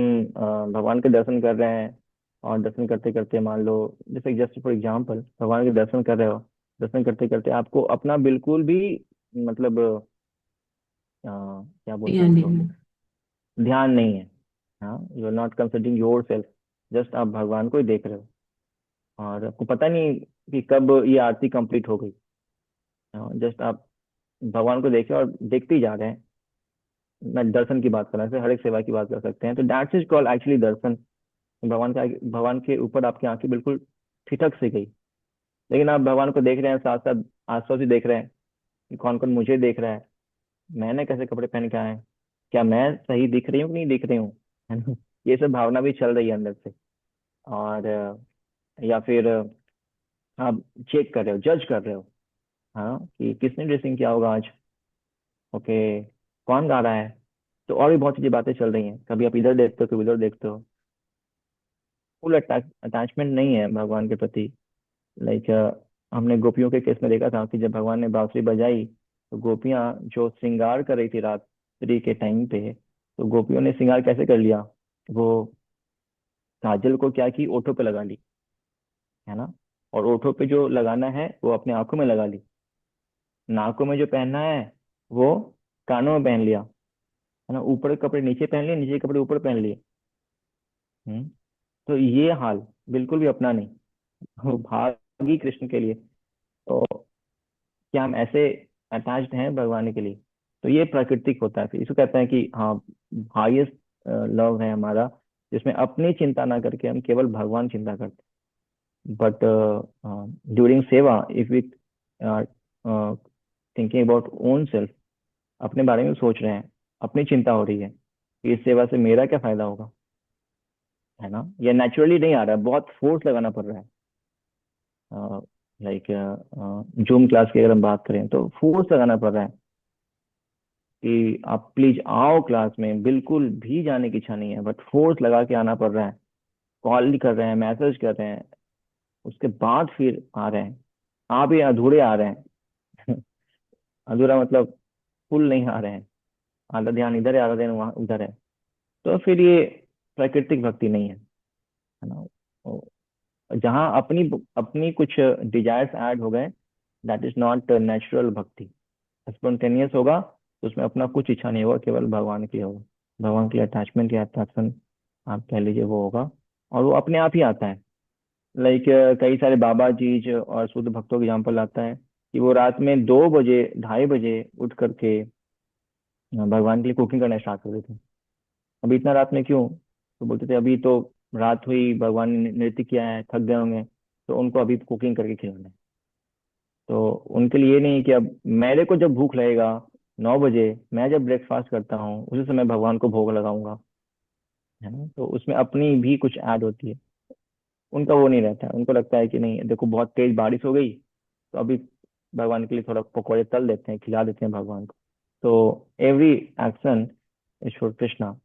Speaker 3: भगवान के दर्शन कर रहे हैं और दर्शन करते करते मान लो, जैसे जस्ट फॉर एग्जांपल, भगवान के दर्शन कर रहे हो, दर्शन करते करते आपको अपना बिल्कुल भी मतलब क्या बोलते हैं
Speaker 7: Yeah,
Speaker 3: उसको,
Speaker 7: yeah.
Speaker 3: ध्यान नहीं है। हाँ, you are not considering yourself, just आप भगवान को ही देख रहे हो, और आपको पता नहीं कि कब ये आरती कंप्लीट हो गई। जस्ट आप भगवान को देखे और देखते ही जा रहे हैं। मैं दर्शन की बात कर रहा हूँ, हर एक सेवा की बात कर सकते हैं। तो दैट्स इज कॉल्ड एक्चुअली दर्शन। भगवान के ऊपर आपकी आंखें बिल्कुल ठिठक से गई, लेकिन आप भगवान को देख रहे हैं, साथ साथ आसपास भी देख रहे हैं कि कौन कौन मुझे देख रहा है, मैंने कैसे कपड़े पहन के आए हैं, क्या मैं सही दिख रही हूँ कि नहीं दिख रही हूँ, है ना। ये सब भावना भी चल रही है अंदर से। और या फिर आप चेक कर रहे हो, जज कर रहे हो, हाँ, कि किसने ड्रेसिंग किया होगा आज, ओके, कौन गा रहा है। तो और भी बहुत सी बातें चल रही हैं, कभी आप इधर देखते हो कभी उधर देखते हो। फुल अटैचमेंट नहीं है भगवान के प्रति। लाइक हमने गोपियों के केस में देखा था कि जब भगवान ने बांसुरी बजाई तो गोपियां जो श्रृंगार कर रही थी रात्रि के टाइम पे, तो गोपियों ने श्रृंगार कैसे कर लिया, वो काजल को क्या की, ओठों पे लगा ली, है ना। और ओठों पे जो लगाना है वो अपने आंखों में लगा ली, नाकों में जो पहनना है वो कानों में पहन लिया, है ना। ऊपर के कपड़े नीचे पहन लिए, नीचे के कपड़े ऊपर पहन लिए। हम्म। तो ये हाल बिल्कुल भी अपना नहीं। वो भागी कृष्ण के लिए। तो क्या हम ऐसे अटैच्ड हैं भगवान के लिए, तो ये प्राकृतिक होता है। फिर इसको कहते हैं कि हाँ, हाईएस्ट लव है हमारा, जिसमें अपनी चिंता ना करके हम केवल भगवान चिंता करते हैं। बट ड्यूरिंग सेवा if we thinking about own self, अपने बारे में सोच रहे हैं, अपनी चिंता हो रही है कि इस सेवा से मेरा क्या फायदा होगा, है ना। ये नेचुरली नहीं आ रहा है, बहुत फोर्स लगाना पड़ रहा है। लाइक जूम क्लास की अगर हम बात करें तो फोर्स लगाना पड़ रहा है कि आप प्लीज आओ क्लास में, बिल्कुल भी जाने की इच्छा नहीं है बट फोर्स लगा के आना पड़ रहा है। कॉल कर रहे हैं, मैसेज कर रहे हैं, उसके बाद फिर आ रहे हैं। आप ही अधूरे आ रहे हैं। अधूरा मतलब फुल नहीं आ रहे हैं, आधा ध्यान इधर है आधा ध्यान वहाँ उधर है। तो फिर ये प्राकृतिक भक्ति नहीं है ना। जहाँ अपनी अपनी कुछ डिजायर्स ऐड हो गए, दैट इज नॉट नेचुरल भक्ति। स्पॉन्टेनियस होगा तो उसमें अपना कुछ इच्छा नहीं होगा, केवल भगवान के लिए होगा। भगवान के लिए अटैचमेंट या अट्रैक्शन आप कह लीजिए वो होगा, और वो अपने आप ही आता है। लाइक कई सारे बाबा जी और शुद्ध भक्तों का एग्जाम्पल आता है कि वो रात में 2 बजे 2:30 बजे उठ करके भगवान के लिए कुकिंग करना स्टार्ट कर देते थे। अभी इतना रात में क्यों, तो बोलते थे अभी तो रात हुई, भगवान ने नृत्य किया है, थक गए होंगे, तो उनको अभी कुकिंग करके खिलाना है। तो उनके लिए ये नहीं कि अब मेरे को जब भूख लगेगा 9 बजे, मैं जब ब्रेकफास्ट करता हूँ उसी समय भगवान को भोग लगाऊंगा, है ना। तो उसमें अपनी भी कुछ ऐड होती है। उनका वो नहीं रहता है, उनको लगता है कि नहीं देखो बहुत तेज बारिश हो गई, तो अभी भगवान के लिए थोड़ा पकौड़े तल देते हैं, खिला देते हैं भगवान को। तो every action is for Krishna,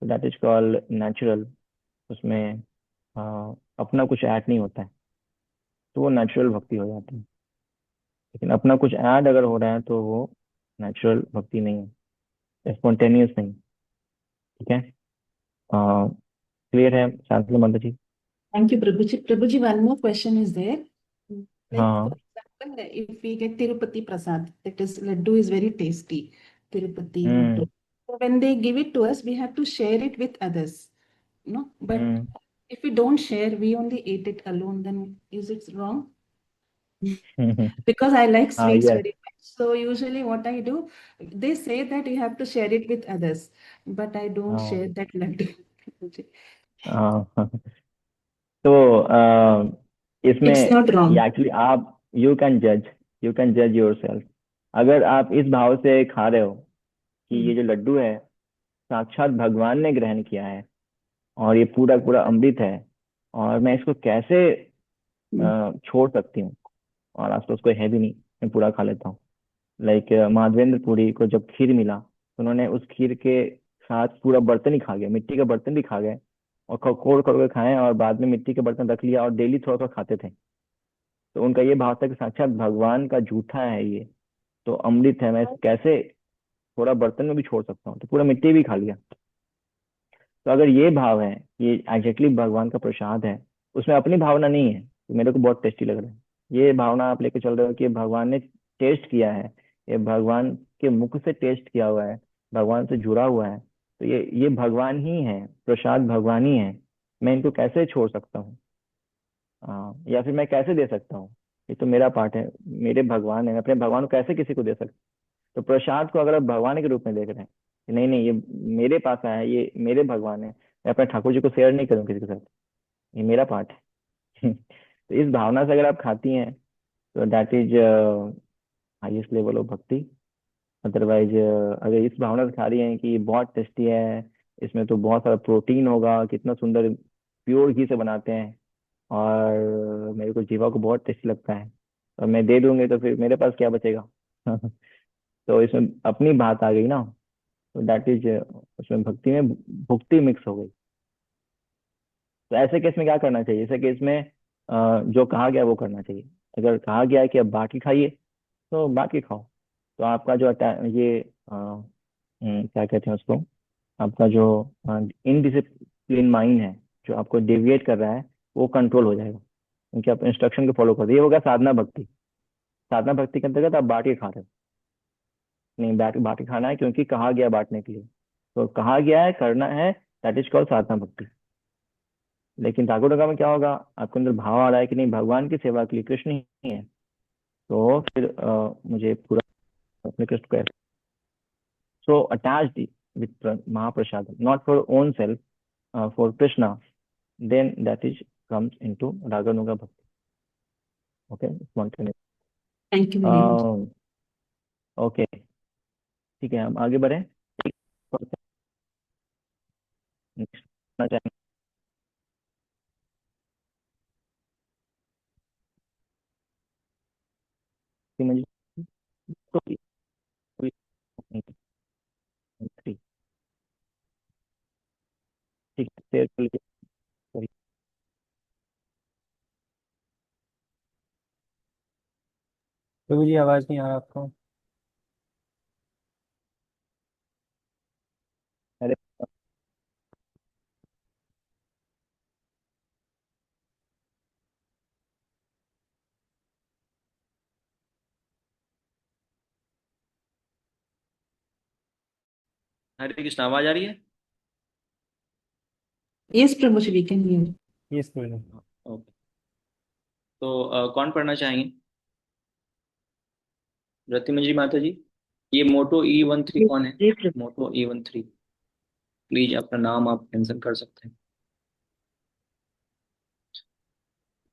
Speaker 3: that is called natural. उसमें अपना कुछ ऐड नहीं होता है, तो वो नेचुरल भक्ति हो जाती है। लेकिन अपना कुछ ऐड अगर हो रहा है तो वो नेचुरल भक्ति नहीं है, स्पॉन्टेनियस नहीं। ठीक है, क्लियर है शांति माता जी।
Speaker 7: Thank you, Prabhuji. Prabhuji, one more question is there. Like, for
Speaker 3: हाँ।
Speaker 7: example, if we get Tirupati Prasad, that is, laddu is very tasty, Tirupati laddu.
Speaker 3: Hmm.
Speaker 7: So when they give it to us, we have to share it with others, no? But
Speaker 3: hmm.
Speaker 7: if we don't share, we only eat it alone, then is it wrong? Because I like
Speaker 3: हाँ,
Speaker 7: sweets
Speaker 3: yes.
Speaker 7: very much. So usually what I do, they say that you have to share it with others, but I don't
Speaker 3: हाँ।
Speaker 7: share that laddu.
Speaker 3: हाँ। तो इसमें
Speaker 7: It's not
Speaker 3: ये
Speaker 7: wrong.
Speaker 3: Actually आप, you can जज your self. अगर आप इस भाव से खा रहे हो कि ये जो लड्डू है साक्षात भगवान ने ग्रहण किया है और ये पूरा पूरा अमृत है, और मैं इसको कैसे छोड़ सकती हूँ, और आज तो उसको है भी नहीं, मैं पूरा खा लेता हूँ। लाइक माधवेंद्र पुरी को जब खीर मिला तो उन्होंने उस खीर के साथ पूरा बर्तन ही खा गए, मिट्टी का बर्तन भी खा गए, और कोड़ कोड़ के खाए, और बाद में मिट्टी के बर्तन रख लिया और डेली थोड़ा थोड़ा खाते थे। तो उनका ये भाव था कि साक्षात भगवान का जूठा है ये, तो अमृत है, मैं कैसे थोड़ा बर्तन में भी छोड़ सकता हूँ, तो पूरा मिट्टी भी खा लिया। तो अगर ये भाव है, ये एग्जैक्टली भगवान का प्रसाद है, उसमें अपनी भावना नहीं है कि मेरे को बहुत टेस्टी लग रहा है, ये भावना आप लेके चल रहे हो कि ये भगवान ने टेस्ट किया है, ये भगवान के मुख से टेस्ट किया हुआ है, भगवान से जुड़ा हुआ है, तो ये भगवान ही है, प्रसाद भगवान ही है, मैं इनको कैसे छोड़ सकता हूँ, या फिर मैं कैसे दे सकता हूँ, ये तो मेरा पार्ट है, मेरे भगवान है, मैं अपने भगवान को कैसे किसी को दे सकता हूँ। तो प्रसाद को अगर आप भगवान के रूप में देख रहे हैं कि नहीं नहीं ये मेरे पास आया है, ये मेरे भगवान है, मैं अपने ठाकुर जी को शेयर नहीं करूँ किसी के साथ, ये मेरा पार्ट है। तो इस भावना से अगर आप खाती हैं तो that is highest level of भक्ति। अदरवाइज अगर इस भावना से खा रही हैं कि बहुत टेस्टी है, इसमें तो बहुत सारा प्रोटीन होगा, कितना सुंदर प्योर घी से बनाते हैं, और मेरे को जीवा को बहुत टेस्टी लगता है, और मैं दे दूंगी तो फिर मेरे पास क्या बचेगा। तो इसमें अपनी बात आ गई ना, तो दैट इज, उसमें भक्ति में भुक्ति मिक्स हो गई। तो ऐसे केस में क्या करना चाहिए? ऐसे केस में जो कहा गया वो करना चाहिए। अगर कहा गया है कि अब बाकी खाइए, तो बाकी खाओ। तो आपका जो ये क्या कहते हैं उसको, आपका जो इनडिसिप्लिन माइंड है, जो आपको डेविएट कर रहा है, वो कंट्रोल हो जाएगा, क्योंकि आप इंस्ट्रक्शन को फॉलो कर रहे हो। ये होगा साधना भक्ति। साधना भक्ति के अंतर्गत आप बांट के खा रहे हो। नहीं, बांट के खाना है क्योंकि कहा गया बांटने के लिए, तो कहा गया है करना है, दैट इज कॉल्ड साधना भक्ति। लेकिन ठाकुर में क्या होगा, आपके अंदर भाव आ रहा है कि नहीं, भगवान की सेवा के लिए कृष्ण ही है, तो फिर मुझे पूरा अपने कृष्ण को, so attached with Mahaprasad, not for own self, for Krishna, then that is comes into Raganuga Bhakti. Okay, one minute.
Speaker 7: Thank you very much.
Speaker 3: Okay, ठीक है, हम आगे बढ़े। नेक्स्ट ठीक है, शेयर कर लीजिए।
Speaker 2: प्रभु जी आवाज नहीं आ रहा आपको?
Speaker 3: अरे
Speaker 1: हरे कृष्ण, आवाज आ रही है?
Speaker 7: Yes, Prabhuji, we can hear.
Speaker 2: Yes Prabhu.
Speaker 1: Okay, तो कौन पढ़ना चाहेंगे? रतिमंजी माता जी, ये मोटो E13 कौन है?
Speaker 5: जी प्रभु।
Speaker 1: मोटो E13, प्लीज अपना नाम आप मेंशन कर सकते हैं।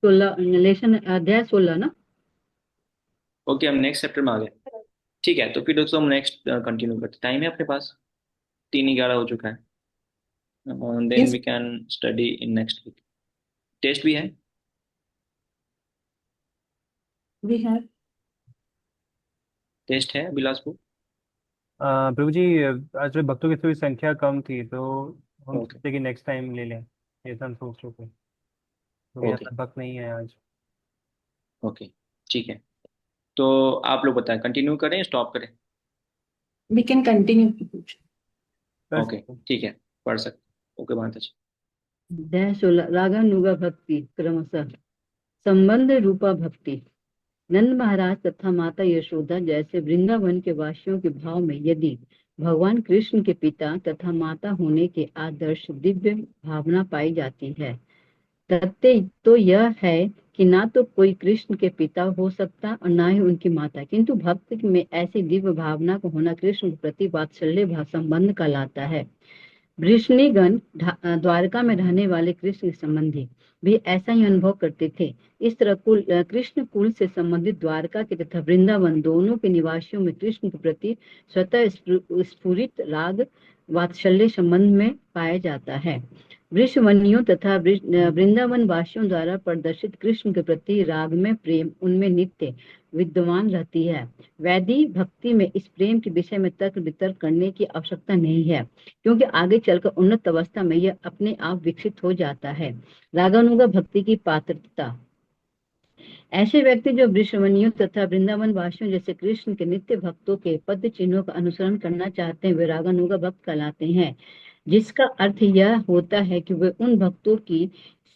Speaker 5: 16 लेसन अध्याय 16 ना?
Speaker 1: ओके, हम नेक्स्ट चैप्टर में आ गए। ठीक है, तो फिर दोस्तों हम नेक्स्ट कंटिन्यू करते। टाइम है अपने पास, 3:11 हो चुका है। Then
Speaker 7: Yes,
Speaker 1: we can study in next week. Test भी है?
Speaker 7: we have.
Speaker 1: टेस्ट है बिलासपुर?
Speaker 2: प्रभु जी आज जो भक्तों की थोड़ी संख्या कम थी, तो हम
Speaker 1: ओके
Speaker 2: सोचते कि नेक्स्ट टाइम ले लें, ऐसा हम सोच रहे थे, क्योंकि
Speaker 1: ओके
Speaker 2: ज्यादा भक्त नहीं है आज।
Speaker 1: ओके, ठीक है। तो आप लोग बताएं, कंटिन्यू करें स्टॉप करें?
Speaker 7: We can continue, Prabhuji.
Speaker 2: कर
Speaker 1: ओके,
Speaker 2: सकते हैं।
Speaker 1: ठीक है, पढ़ सकते। ओके माता जी।
Speaker 5: अध्याय 16 रागानुगा भक्ति क्रमशः। संबंध रूपा भक्ति। नंद महाराज तथा माता यशोदा जैसे वृंदावन के वासियों के भाव में यदि भगवान कृष्ण के पिता तथा माता होने के आदर्श दिव्य भावना पाई जाती है, तथ्य तो यह है कि ना तो कोई कृष्ण के पिता हो सकता और ना ही उनकी माता, किंतु भक्त में ऐसी दिव्य भावना को होना कृष्ण के प्रति वात्सल्य संबंध कहलाता है। वृष्णिगण द्वारका में रहने वाले कृष्ण संबंधी भी ऐसा ही अनुभव करते थे। इस तरह कृष्ण कुल से संबंधित द्वारका के तथा वृंदावन दोनों के निवासियों में कृष्ण के प्रति स्वतः स्फुरित राग वात्सल्य संबंध में पाया जाता है। वृषवनियों तथा वृंदावन वासियों द्वारा प्रदर्शित कृष्ण के प्रति राग में प्रेम उनमें नित्य विद्यमान रहती है। वैदिक भक्ति में इस प्रेम के विषय में तर्क वितर्क करने की आवश्यकता नहीं है, क्योंकि आगे चलकर उन्नत अवस्था में यह अपने आप विकसित हो जाता है। रागानुगा भक्ति की पात्रता। ऐसे व्यक्ति जो वृषवनियों तथा वृंदावन वासियों जैसे कृष्ण के नित्य भक्तों के पद चिन्हों का अनुसरण करना चाहते हैं, वे रागानुगा भक्त कहलाते हैं, जिसका अर्थ यह होता है कि वे उन भक्तों की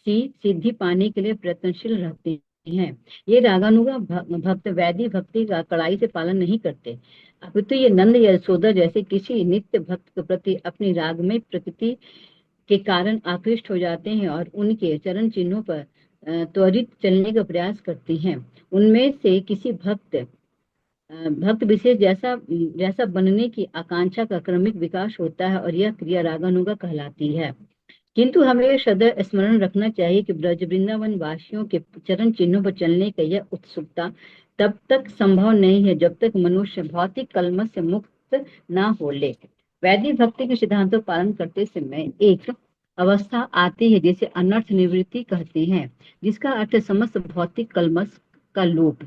Speaker 5: सिद्धि पाने के लिए प्रयत्नशील रहते हैं। ये रागानुगा भक्त वैदिक भक्ति का कड़ाई से पालन नहीं करते, अपितु ये नंद या यशोदा जैसे किसी नित्य भक्त के प्रति अपनी रागमय प्रकृति के कारण आकृष्ट हो जाते हैं और उनके चरण चिन्हों पर त्वरित चलने का प्रयास करते हैं। उनमें से किसी भक्त विशेष जैसा बनने की आकांक्षा का क्रमिक विकास होता है और यह क्रिया रागानुगा कहलाती है। किंतु हमें सदैव स्मरण रखना चाहिए कि ब्रज वृंदावन वासियों के चरण चिन्हों पर चलने का यह उत्सुकता तब तक संभव नहीं है जब तक मनुष्य भौतिक कलमश से मुक्त ना हो ले। वैदिक भक्ति के सिद्धांतों का पालन करते समय एक अवस्था आती है जिसे अनर्थ निवृत्ति कहते हैं, जिसका अर्थ समस्त भौतिक कलमश का लोप।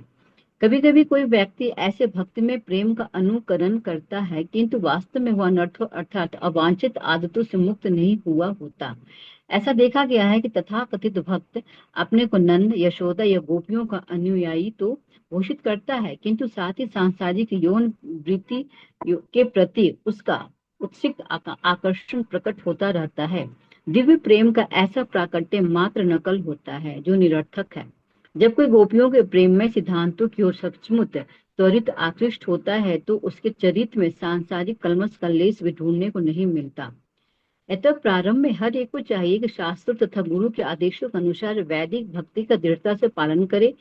Speaker 5: कभी कभी कोई व्यक्ति ऐसे भक्ति में प्रेम का अनुकरण करता है किंतु वास्तव में वह अनर्थों अर्थात अवांछित आदतों से मुक्त नहीं हुआ होता। ऐसा देखा गया है कि तथाकथित भक्त अपने को नंद, यशोदा या गोपियों का अनुयायी तो घोषित करता है किंतु साथ ही सांसारिक यौन वृत्ति के प्रति उसका उत्सित आकर्षण प्रकट होता रहता है। दिव्य प्रेम का ऐसा प्राकट्य मात्र नकल होता है जो निरर्थक है। जब कोई गोपियों के प्रेममय सिद्धांतों की ओर सचमुच त्वरित आकृष्ट होता है तो उसके चरित्र में सांसारिक कलमश का लेस भी ढूंढने को नहीं मिलता। अतः प्रारंभ में हर एक को चाहिए कि शास्त्र तथा गुरु के आदेशों के अनुसार वैदिक भक्ति का दृढ़ता से पालन करे।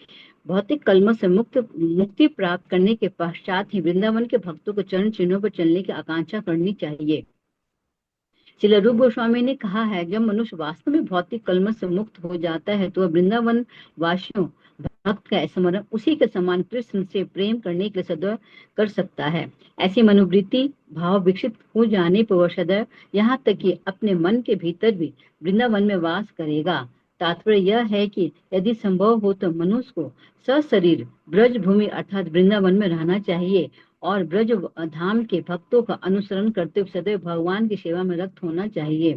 Speaker 5: भौतिक कलमश से मुक्ति प्राप्त करने के पश्चात ही वृंदावन के भक्तों को चरण चिन्हों पर चलने की आकांक्षा करनी चाहिए। श्रील रूप गोस्वामी ने कहा है, जब मनुष्य वास्तव में भौतिक कलमश से मुक्त हो जाता है तो वह वृंदावन वासियों भक्त का स्मरण उसी के समान कृष्ण से प्रेम करने के लिए सदैव कर सकता है। ऐसी मनोवृत्ति भाव विकसित हो जाने पर वह सदैव यहाँ तक कि अपने मन के भीतर भी वृंदावन में वास करेगा। तात्पर्य यह है कि यदि संभव हो तो मनुष्य को सशरीर ब्रज भूमि अर्थात वृंदावन में रहना चाहिए और ब्रज धाम के भक्तों का अनुसरण करते हुए सदैव भगवान की सेवा में रत होना चाहिए।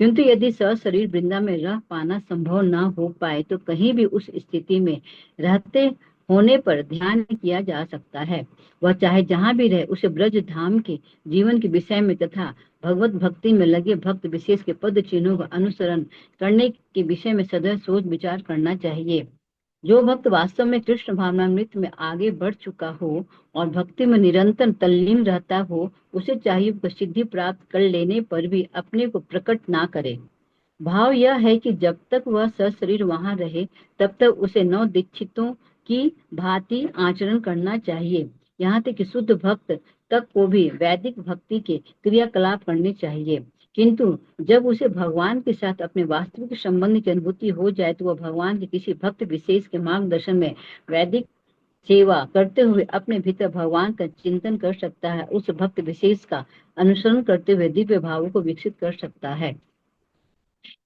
Speaker 5: किंतु यदि सशरीर वृंदा में रह पाना संभव न हो पाए तो कहीं भी उस स्थिति में रहते होने पर ध्यान किया जा सकता है। वह चाहे जहाँ भी रहे उसे ब्रज धाम के जीवन के विषय में तथा भगवत भक्ति में लगे भक्त विशेष के पद चिन्हों का अनुसरण करने के विषय में सदैव सोच विचार करना चाहिए। जो भक्त वास्तव में कृष्ण भावनामृत में आगे बढ़ चुका हो और भक्ति में निरंतर तल्लीन रहता हो, उसे चाहिए कि सिद्धि प्राप्त कर लेने पर भी अपने को प्रकट ना करे। भाव यह है कि जब तक वह सशरीर वहां रहे तब तक उसे नव दीक्षितों की भांति आचरण करना चाहिए। यहाँ तक कि शुद्ध भक्त तक को भी वैदिक भक्ति के क्रियाकलाप करने चाहिए। किंतु जब उसे भगवान के साथ अपने वास्तविक संबंध की अनुभूति हो जाए तो वह भगवान के किसी भक्त विशेष के मार्गदर्शन में वैदिक सेवा करते हुए अपने भीतर भगवान का चिंतन कर सकता है। उस भक्त विशेष का अनुसरण करते हुए दिव्य भावों को विकसित कर सकता है।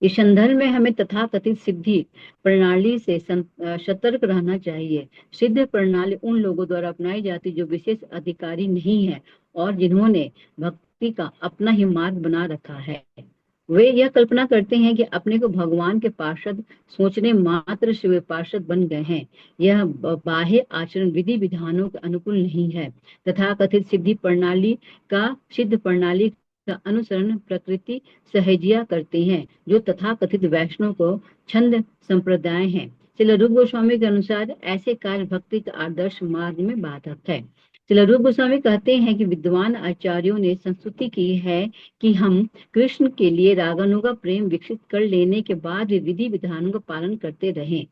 Speaker 5: इस संदर्भ में हमें तथाकथित सिद्धि प्रणाली से सतर्क रहना चाहिए। सिद्ध प्रणाली उन लोगों द्वारा अपनाई जाती जो विशेष अधिकारी नहीं है और जिन्होंने भक्ति का अपना ही मार्ग बना रखा है। वे यह कल्पना करते हैं कि अपने को भगवान के पार्षद सोचने मात्र से वे पार्षद बन गए हैं। यह बाह्य आचरण विधि विधानों के अनुकूल नहीं है। तथाकथित सिद्धि प्रणाली का सिद्ध प्रणाली का अनुसरण प्रकृति सहजिया करते हैं जो तथाकथित वैष्णव को छंद संप्रदाय हैं। श्रील रूप गोस्वामी के अनुसार ऐसे कार्य भक्ति का आदर्श मार्ग में बाधक है। श्रील रूप गोस्वामी कहते हैं कि विद्वान आचार्यों ने संस्तुति की है कि हम कृष्ण के लिए रागानुगा प्रेम विकसित कर लेने के बाद भी विधि विधानों का पालन करते रहें।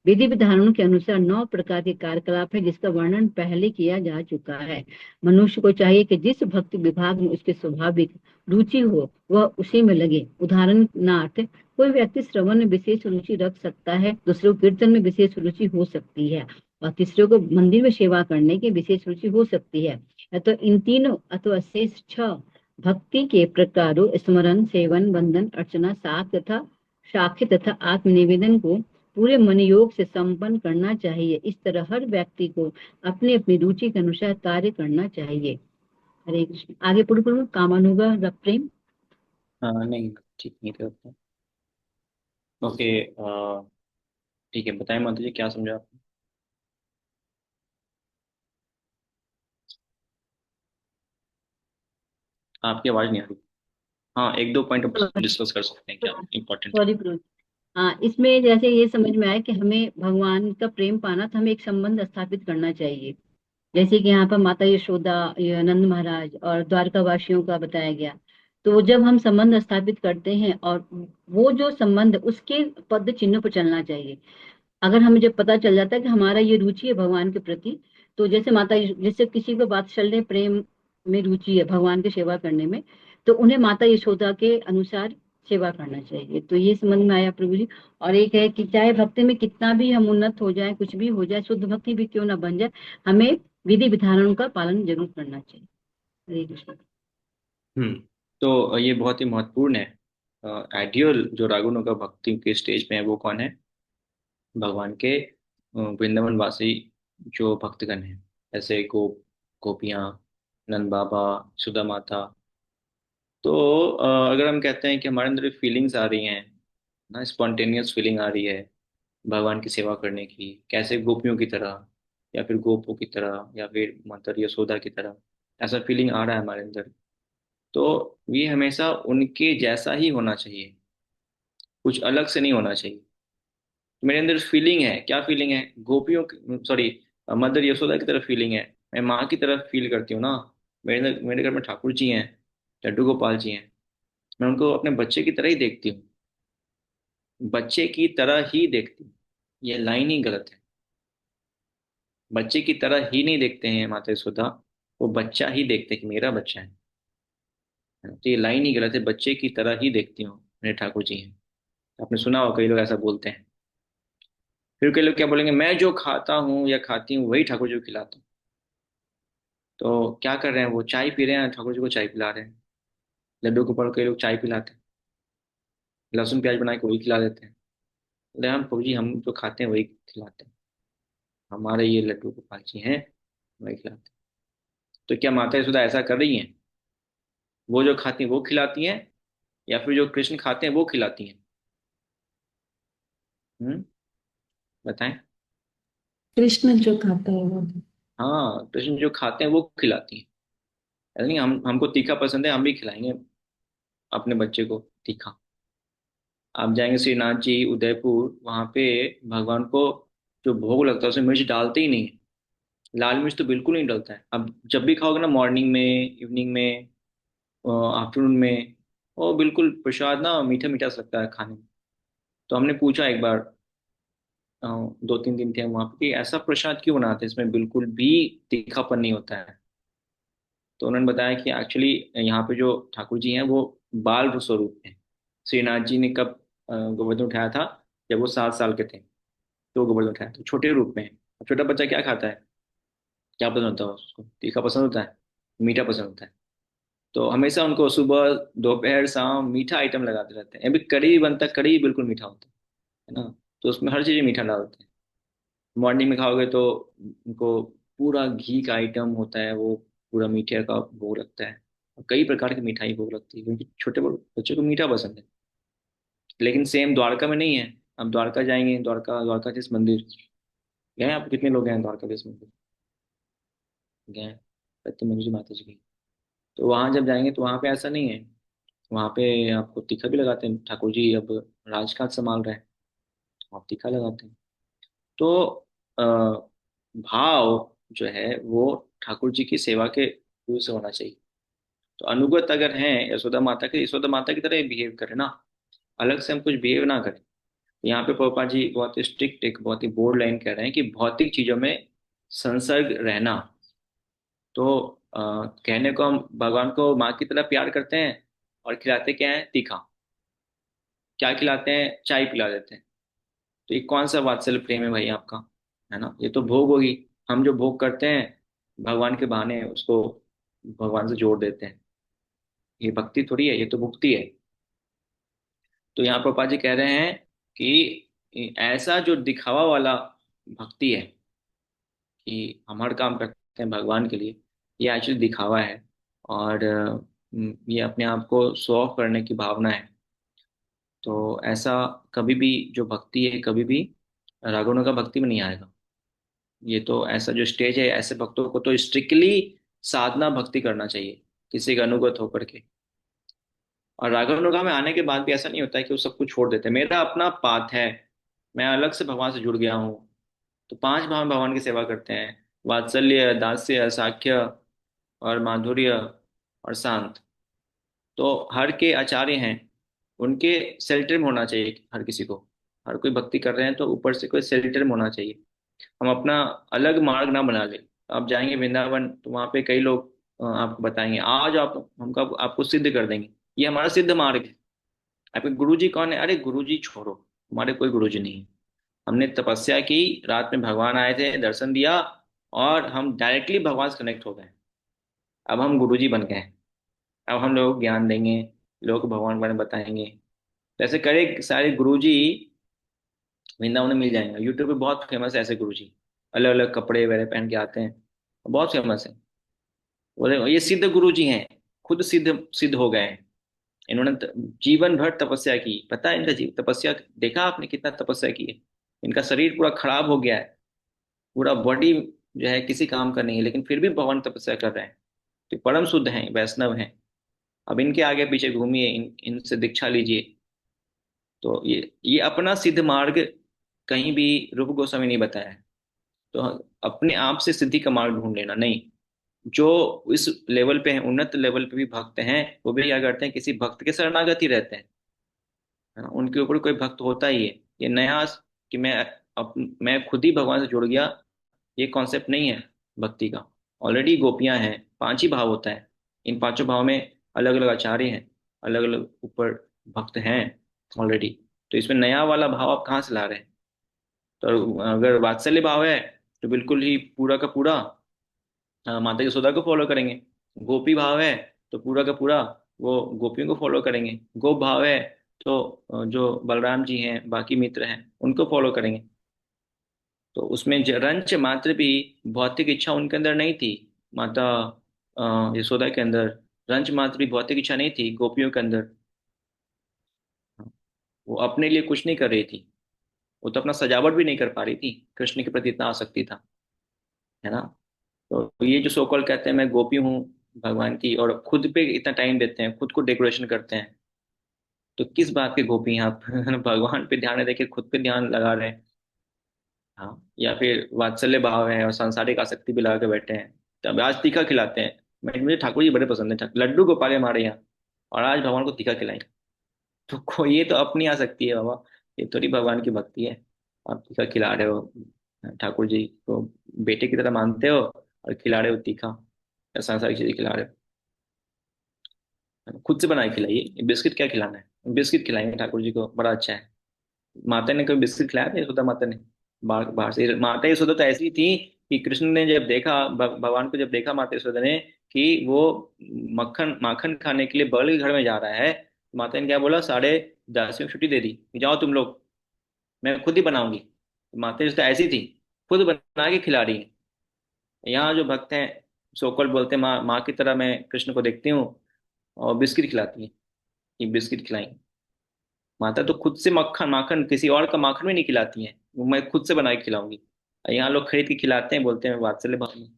Speaker 5: विधि विधानों के अनुसार 9 प्रकार के कार्यकलाप है जिसका वर्णन पहले किया जा चुका है। मनुष्य को चाहिए कि जिस भक्ति विभाग में उसकी स्वाभाविक रुचि हो वह उसी में लगे। उदाहरणार्थ कोई व्यक्ति श्रवण में विशेष रुचि रख सकता है, दूसरे को कीर्तन में विशेष रुचि हो सकती है और तीसरे को मंदिर में सेवा करने की विशेष रुचि हो सकती है। तो इन तीनों अथवा शेष 6 भक्ति के प्रकारों स्मरण, सेवन, वंदन, अर्चना, साख तथा साख्य तथा आत्मनिवेदन को पूरे मन योग से संपन्न करना चाहिए। इस तरह हर व्यक्ति को अपनी अपनी रुचि के अनुसार कार्य करना चाहिए। हरे कृष्ण। आगे पूर्ण कामानुगा रस प्रेम।
Speaker 1: नहीं ठीक नहीं थे उतना। ओके ठीक है, बताएं माता जी क्या समझा आपने। आपकी आवाज नहीं आ रही। हाँ, एक दो पॉइंट डिस्कस कर सकते हैं क्या इम्पोर्टेंट।
Speaker 5: Sorry pros. हाँ, इसमें जैसे ये समझ में आया कि हमें भगवान का प्रेम पाना तो हमें एक संबंध स्थापित करना चाहिए। जैसे कि यहाँ पर माता यशोदा, नंद महाराज और द्वारका वासियों का बताया गया। तो जब हम संबंध स्थापित करते हैं और वो जो संबंध उसके पद चिन्हों पर चलना चाहिए। अगर हमें जब पता चल जाता है कि हमारा ये रुचि है भगवान के प्रति, तो जैसे किसी को वात्सल्य प्रेम में रुचि है भगवान की सेवा करने में, तो उन्हें माता यशोदा के अनुसार सेवा करना चाहिए। तो ये समझ में आया प्रभु जी। और एक है कि चाहे भक्ति में कितना भी हम उन्नत हो जाए, कुछ भी हो जाए, शुद्ध भक्ति भी क्यों ना बन जाए, हमें विधि विधानों का पालन जरूर करना चाहिए। हरे कृष्ण।
Speaker 1: तो ये बहुत ही महत्वपूर्ण है। आइडियल जो रागुणों का भक्ति के स्टेज में है वो कौन है? भगवान के वृंदावन वासी जो भक्तगण हैं, ऐसे गोपियाँ, नंद बाबा, सुधा माता। तो अगर हम कहते हैं कि हमारे अंदर फीलिंग्स आ रही हैं ना, स्पॉन्टेनियस फीलिंग आ रही है भगवान की सेवा करने की, कैसे गोपियों की तरह या फिर गोपों की तरह या फिर माता यशोदा की तरह, ऐसा फीलिंग आ रहा है हमारे अंदर, तो ये हमेशा उनके जैसा ही होना चाहिए, कुछ अलग से नहीं होना चाहिए। तो मेरे अंदर फीलिंग है, क्या फीलिंग है? गोपियों की, सॉरी, मदर यशोदा की तरफ फीलिंग है, मैं माँ की तरफ फील करती हूँ ना। मेरे घर में ठाकुर जी हैं, लड्डू गोपाल जी हैं, मैं उनको अपने बच्चे की तरह ही देखती हूँ, बच्चे की तरह ही देखती हूँ। ये लाइन ही गलत है। बच्चे की तरह ही नहीं देखते हैं माता यशोदा, वो बच्चा ही देखते हैं कि मेरा बच्चा है। तो ये लाइन ही गलत है, बच्चे की तरह ही देखती हूँ मेरे ठाकुर जी हैं। आपने सुना हो कई लोग ऐसा बोलते हैं। फिर कई लोग क्या बोलेंगे, मैं जो खाता हूँ या खाती हूँ वही ठाकुर जी को खिलाता हूँ। तो क्या कर रहे हैं वो? चाय पी रहे हैं, ठाकुर जी को चाय पिला रहे हैं। लड्डू गोपाल कई लोग चाय पिलाते हैं, लहसुन प्याज बना के वही खिला देते हैं। बोले हम प्रभु जी, हम जो खाते हैं वही खिलाते हैं, हमारे ये लड्डू गोपाल जी हैं, वही खिलाते हैं। तो क्या माता यशोदा ऐसा कर रही हैं? वो जो खाती हैं वो खिलाती हैं, या फिर जो कृष्ण खाते हैं वो खिलाती हैं? हम्म, बताएं।
Speaker 7: कृष्ण जो खाता है वो।
Speaker 1: हाँ, कृष्ण जो खाते हैं वो खिलाती हैं। ऐसा नहीं हमको तीखा पसंद है, हम भी खिलाएंगे अपने बच्चे को तीखा। आप जाएंगे श्रीनाथ जी उदयपुर, वहां पे भगवान को जो भोग लगता है उसमें मिर्च डालते ही नहीं है। लाल मिर्च तो बिल्कुल नहीं डलता है। अब जब भी खाओगे ना, मॉर्निंग में, इवनिंग में, आफ्टरनून में, वो बिल्कुल प्रसाद ना मीठा मीठा सा लगता है खाने में। तो हमने पूछा एक बार, 2-3 दिन थे हम वहाँ पे, कि ऐसा प्रसाद क्यों बनाते हैं इसमें बिल्कुल भी तीखापन नहीं होता है? तो उन्होंने बताया कि एक्चुअली यहाँ पे जो ठाकुर जी हैं वो बाल स्वरूप हैं। श्रीनाथ जी ने कब गोवर्धन उठाया था? जब वो 7 साल के थे, तो गोवर्धन उठाया, तो छोटे रूप में है। अब छोटा बच्चा क्या खाता है? क्या पसंद होता है उसको? तीखा पसंद होता है, मीठा पसंद होता है। तो हमेशा उनको सुबह दोपहर शाम मीठा आइटम लगाते रहते हैं। अभी कढ़ी भी बनता है, कढ़ी बिल्कुल मीठा होता है ना। तो उसमें हर चीज़ मीठा डालते हैं। मॉर्निंग में खाओगे तो उनको पूरा घी का आइटम होता है, वो पूरा मीठे का भोग लगता है। और कई प्रकार की मिठाई भोग लगती है, क्योंकि छोटे बच्चों को मीठा पसंद है। लेकिन सेम द्वारका में नहीं है। अब द्वारका जाएंगे, द्वारकाधीश मंदिर गए हैं आप? कितने लोग हैं द्वारकाधीश मंदिर गए हैं? सत्यमंजू माता जी की। तो वहां जब जाएंगे तो वहां पे ऐसा नहीं है। वहां पे आपको तीखा भी लगाते हैं। ठाकुर जी अब राजकाज संभाल रहे हैं, तो आप तीखा लगाते हैं। तो अ, भाव जो है वो ठाकुर जी की सेवा के रूप से होना चाहिए। तो अनुगत अगर हैं यशोदा माता के, यशोदा माता की तरह बिहेव करें ना, अलग से हम कुछ बिहेव ना करें। यहाँ पे पापा जी बहुत ही स्ट्रिक्ट, एक बहुत ही बोल्ड लाइन कह रहे हैं कि भौतिक चीजों में संसर्ग रहना। तो कहने को हम भगवान को माँ की तरह प्यार करते हैं, और खिलाते क्या है? तीखा। क्या खिलाते हैं? चाय पिला देते हैं। तो ये कौन सा वात्सल्य प्रेम है भाई आपका? है ना, ये तो भोग होगी। हम जो भोग करते हैं भगवान के बहाने, उसको भगवान से जोड़ देते हैं। ये भक्ति थोड़ी है, ये तो भुक्ति है। तो यहाँ पापा जी कह रहे हैं कि ऐसा जो दिखावा वाला भक्ति है, कि हम हर काम करते हैं भगवान के लिए, ये एक्चुअली दिखावा है। और ये अपने आप को शो ऑफ करने की भावना है। तो ऐसा कभी भी जो भक्ति है, कभी भी रागुणों का भक्ति में नहीं आएगा। ये तो ऐसा जो स्टेज है, ऐसे भक्तों को तो स्ट्रिक्टली साधना भक्ति करना चाहिए, किसी का अनुगत होकर के। और रागानुगा में आने के बाद भी ऐसा नहीं होता है कि वो सब कुछ छोड़ देते हैं। मेरा अपना पाथ है, मैं अलग से भगवान से जुड़ गया हूँ। तो 5 भाव भगवान की सेवा करते हैं: वात्सल्य, दास्य, साख्य और माधुर्य और शांत। तो हर के आचार्य हैं, उनके सेल्टर में होना चाहिए हर किसी को। हर कोई भक्ति कर रहे हैं तो ऊपर से कोई सेल्टर में होना चाहिए। हम अपना अलग मार्ग ना बना ले। आप जाएंगे वृंदावन तो वहाँ पे कई लोग आपको बताएंगे, आज आप हमको आपको सिद्ध कर देंगे, ये हमारा सिद्ध मार्ग है। आपके गुरुजी कौन है? अरे गुरुजी छोड़ो, हमारे कोई गुरुजी नहीं है। हमने तपस्या की, रात में भगवान आए थे, दर्शन दिया, और हम डायरेक्टली भगवान से कनेक्ट हो गए। अब हम गुरुजी बन गए। अब हम लोग को ज्ञान देंगे, लोगों को भगवान के बारे में बताएंगे। जैसे करे सारे गुरुजी वृंदावन में मिल जाएंगे। यूट्यूब पे बहुत फेमस है ऐसे गुरुजी, अलग अलग कपड़े वगैरह पहन के आते हैं, बहुत फेमस है। बोले ये सिद्ध गुरुजी हैं, खुद सिद्ध सिद्ध हो गए हैं। इन्होंने जीवन भर तपस्या की, पता है इनका जीव तपस्या देखा आपने कितना तपस्या की है? इनका शरीर पूरा खराब हो गया है, पूरा बॉडी जो है किसी काम का नहीं है, लेकिन फिर भी भगवान तपस्या कर रहे हैं। तो परम शुद्ध हैं, वैष्णव हैं। अब इनके आगे पीछे घूमिए, इनसे दीक्षा लीजिए। तो ये अपना सिद्ध मार्ग कहीं भी रूप गोस्वामी नहीं बताया है। तो अपने आप से सिद्धि का मार्ग ढूंढ लेना नहीं। जो इस लेवल पे हैं, उन्नत लेवल पे भी भक्त हैं, वो भी क्या करते हैं, किसी भक्त के शरणागति रहते हैं, है ना? उनके ऊपर कोई भक्त होता ही है। ये नया कि मैं खुद ही भगवान से जुड़ गया, ये कॉन्सेप्ट नहीं है भक्ति का। ऑलरेडी गोपियां हैं, पांच ही भाव होता है। इन पांचों भाव में अलग अलग आचार्य हैं, अलग अलग ऊपर भक्त हैं ऑलरेडी। तो इसमें नया वाला भाव आप कहाँ से ला रहे हैं? तो अगर वात्सल्य भाव है तो बिल्कुल ही पूरा का पूरा माता यशोदा को फॉलो करेंगे। गोपी भाव है तो पूरा का पूरा वो गोपियों को फॉलो करेंगे। गोप भाव है तो जो बलराम जी हैं, बाकी मित्र हैं, उनको फॉलो करेंगे। तो उसमें रंच मात्र भी भौतिक इच्छा उनके अंदर नहीं थी। माता यशोदा के अंदर रंच मात्र भी भौतिक इच्छा नहीं थी गोपियों के अंदर। वो अपने लिए कुछ नहीं कर रही थी, वो तो अपना सजावट भी नहीं कर पा रही थी, कृष्ण के प्रति इतना आसक्ति था, है ना? तो ये जो सो कॉल्ड कहते हैं मैं गोपी हूँ भगवान की, और खुद पे इतना टाइम देते हैं, खुद को डेकोरेशन करते हैं, तो किस बात के गोपी हैं आप? भगवान पे ध्यान देके खुद पे ध्यान लगा रहे हैं। हाँ, या फिर वात्सल्य भाव है और सांसारिक आसक्ति भी लगा के बैठे हैं। तब आज तीखा खिलाते हैं। मुझे ठाकुर जी बड़े पसंद है, लड्डू गोपाल है हमारे यहाँ, और आज भगवान को तीखा खिलाएंगे। तो ये तो अपनी आसक्ति है बाबा, ये थोड़ी भगवान की भक्ति है। आप तीखा खिला रहे हो ठाकुर जी को, बेटे की तरह मानते हो, और खिला रहे हो तीखा या सांसारिक चीजें खिला रहे हो। खुद से बना के खिलाइए। बिस्किट क्या खिलाना है? बिस्किट खिलाएंगे ठाकुर जी को, बड़ा अच्छा है। माता ने कभी बिस्किट खिलाया था यशोदा माता ने? बाहर बाहर से माता यशोदा तो ऐसी थी कि कृष्ण ने जब देखा, भगवान को जब देखा माता यशोदा ने कि वो मक्खन माखन खाने के लिए बगल के घर में जा रहा है, माता ने क्या बोला, सारे दासियों को छुट्टी दे दी कि जाओ तुम लोग, मैं खुद ही बनाऊंगी। तो माता यशोदा ऐसी थी, खुद बना के खिला रही है। यहाँ जो भक्त हैं सोकल बोलते हैं माँ माँ की तरह मैं कृष्ण को देखती हूँ, और बिस्किट खिलाती है कि बिस्किट खिलाएंगे। माता तो खुद से मक्खन माखन किसी और का माखन भी नहीं खिलाती हैं, वो मैं खुद से बना के खिलाऊंगी। यहाँ लोग खरीद के खिलाते हैं, बोलते हैं वात्सल्य भाव में।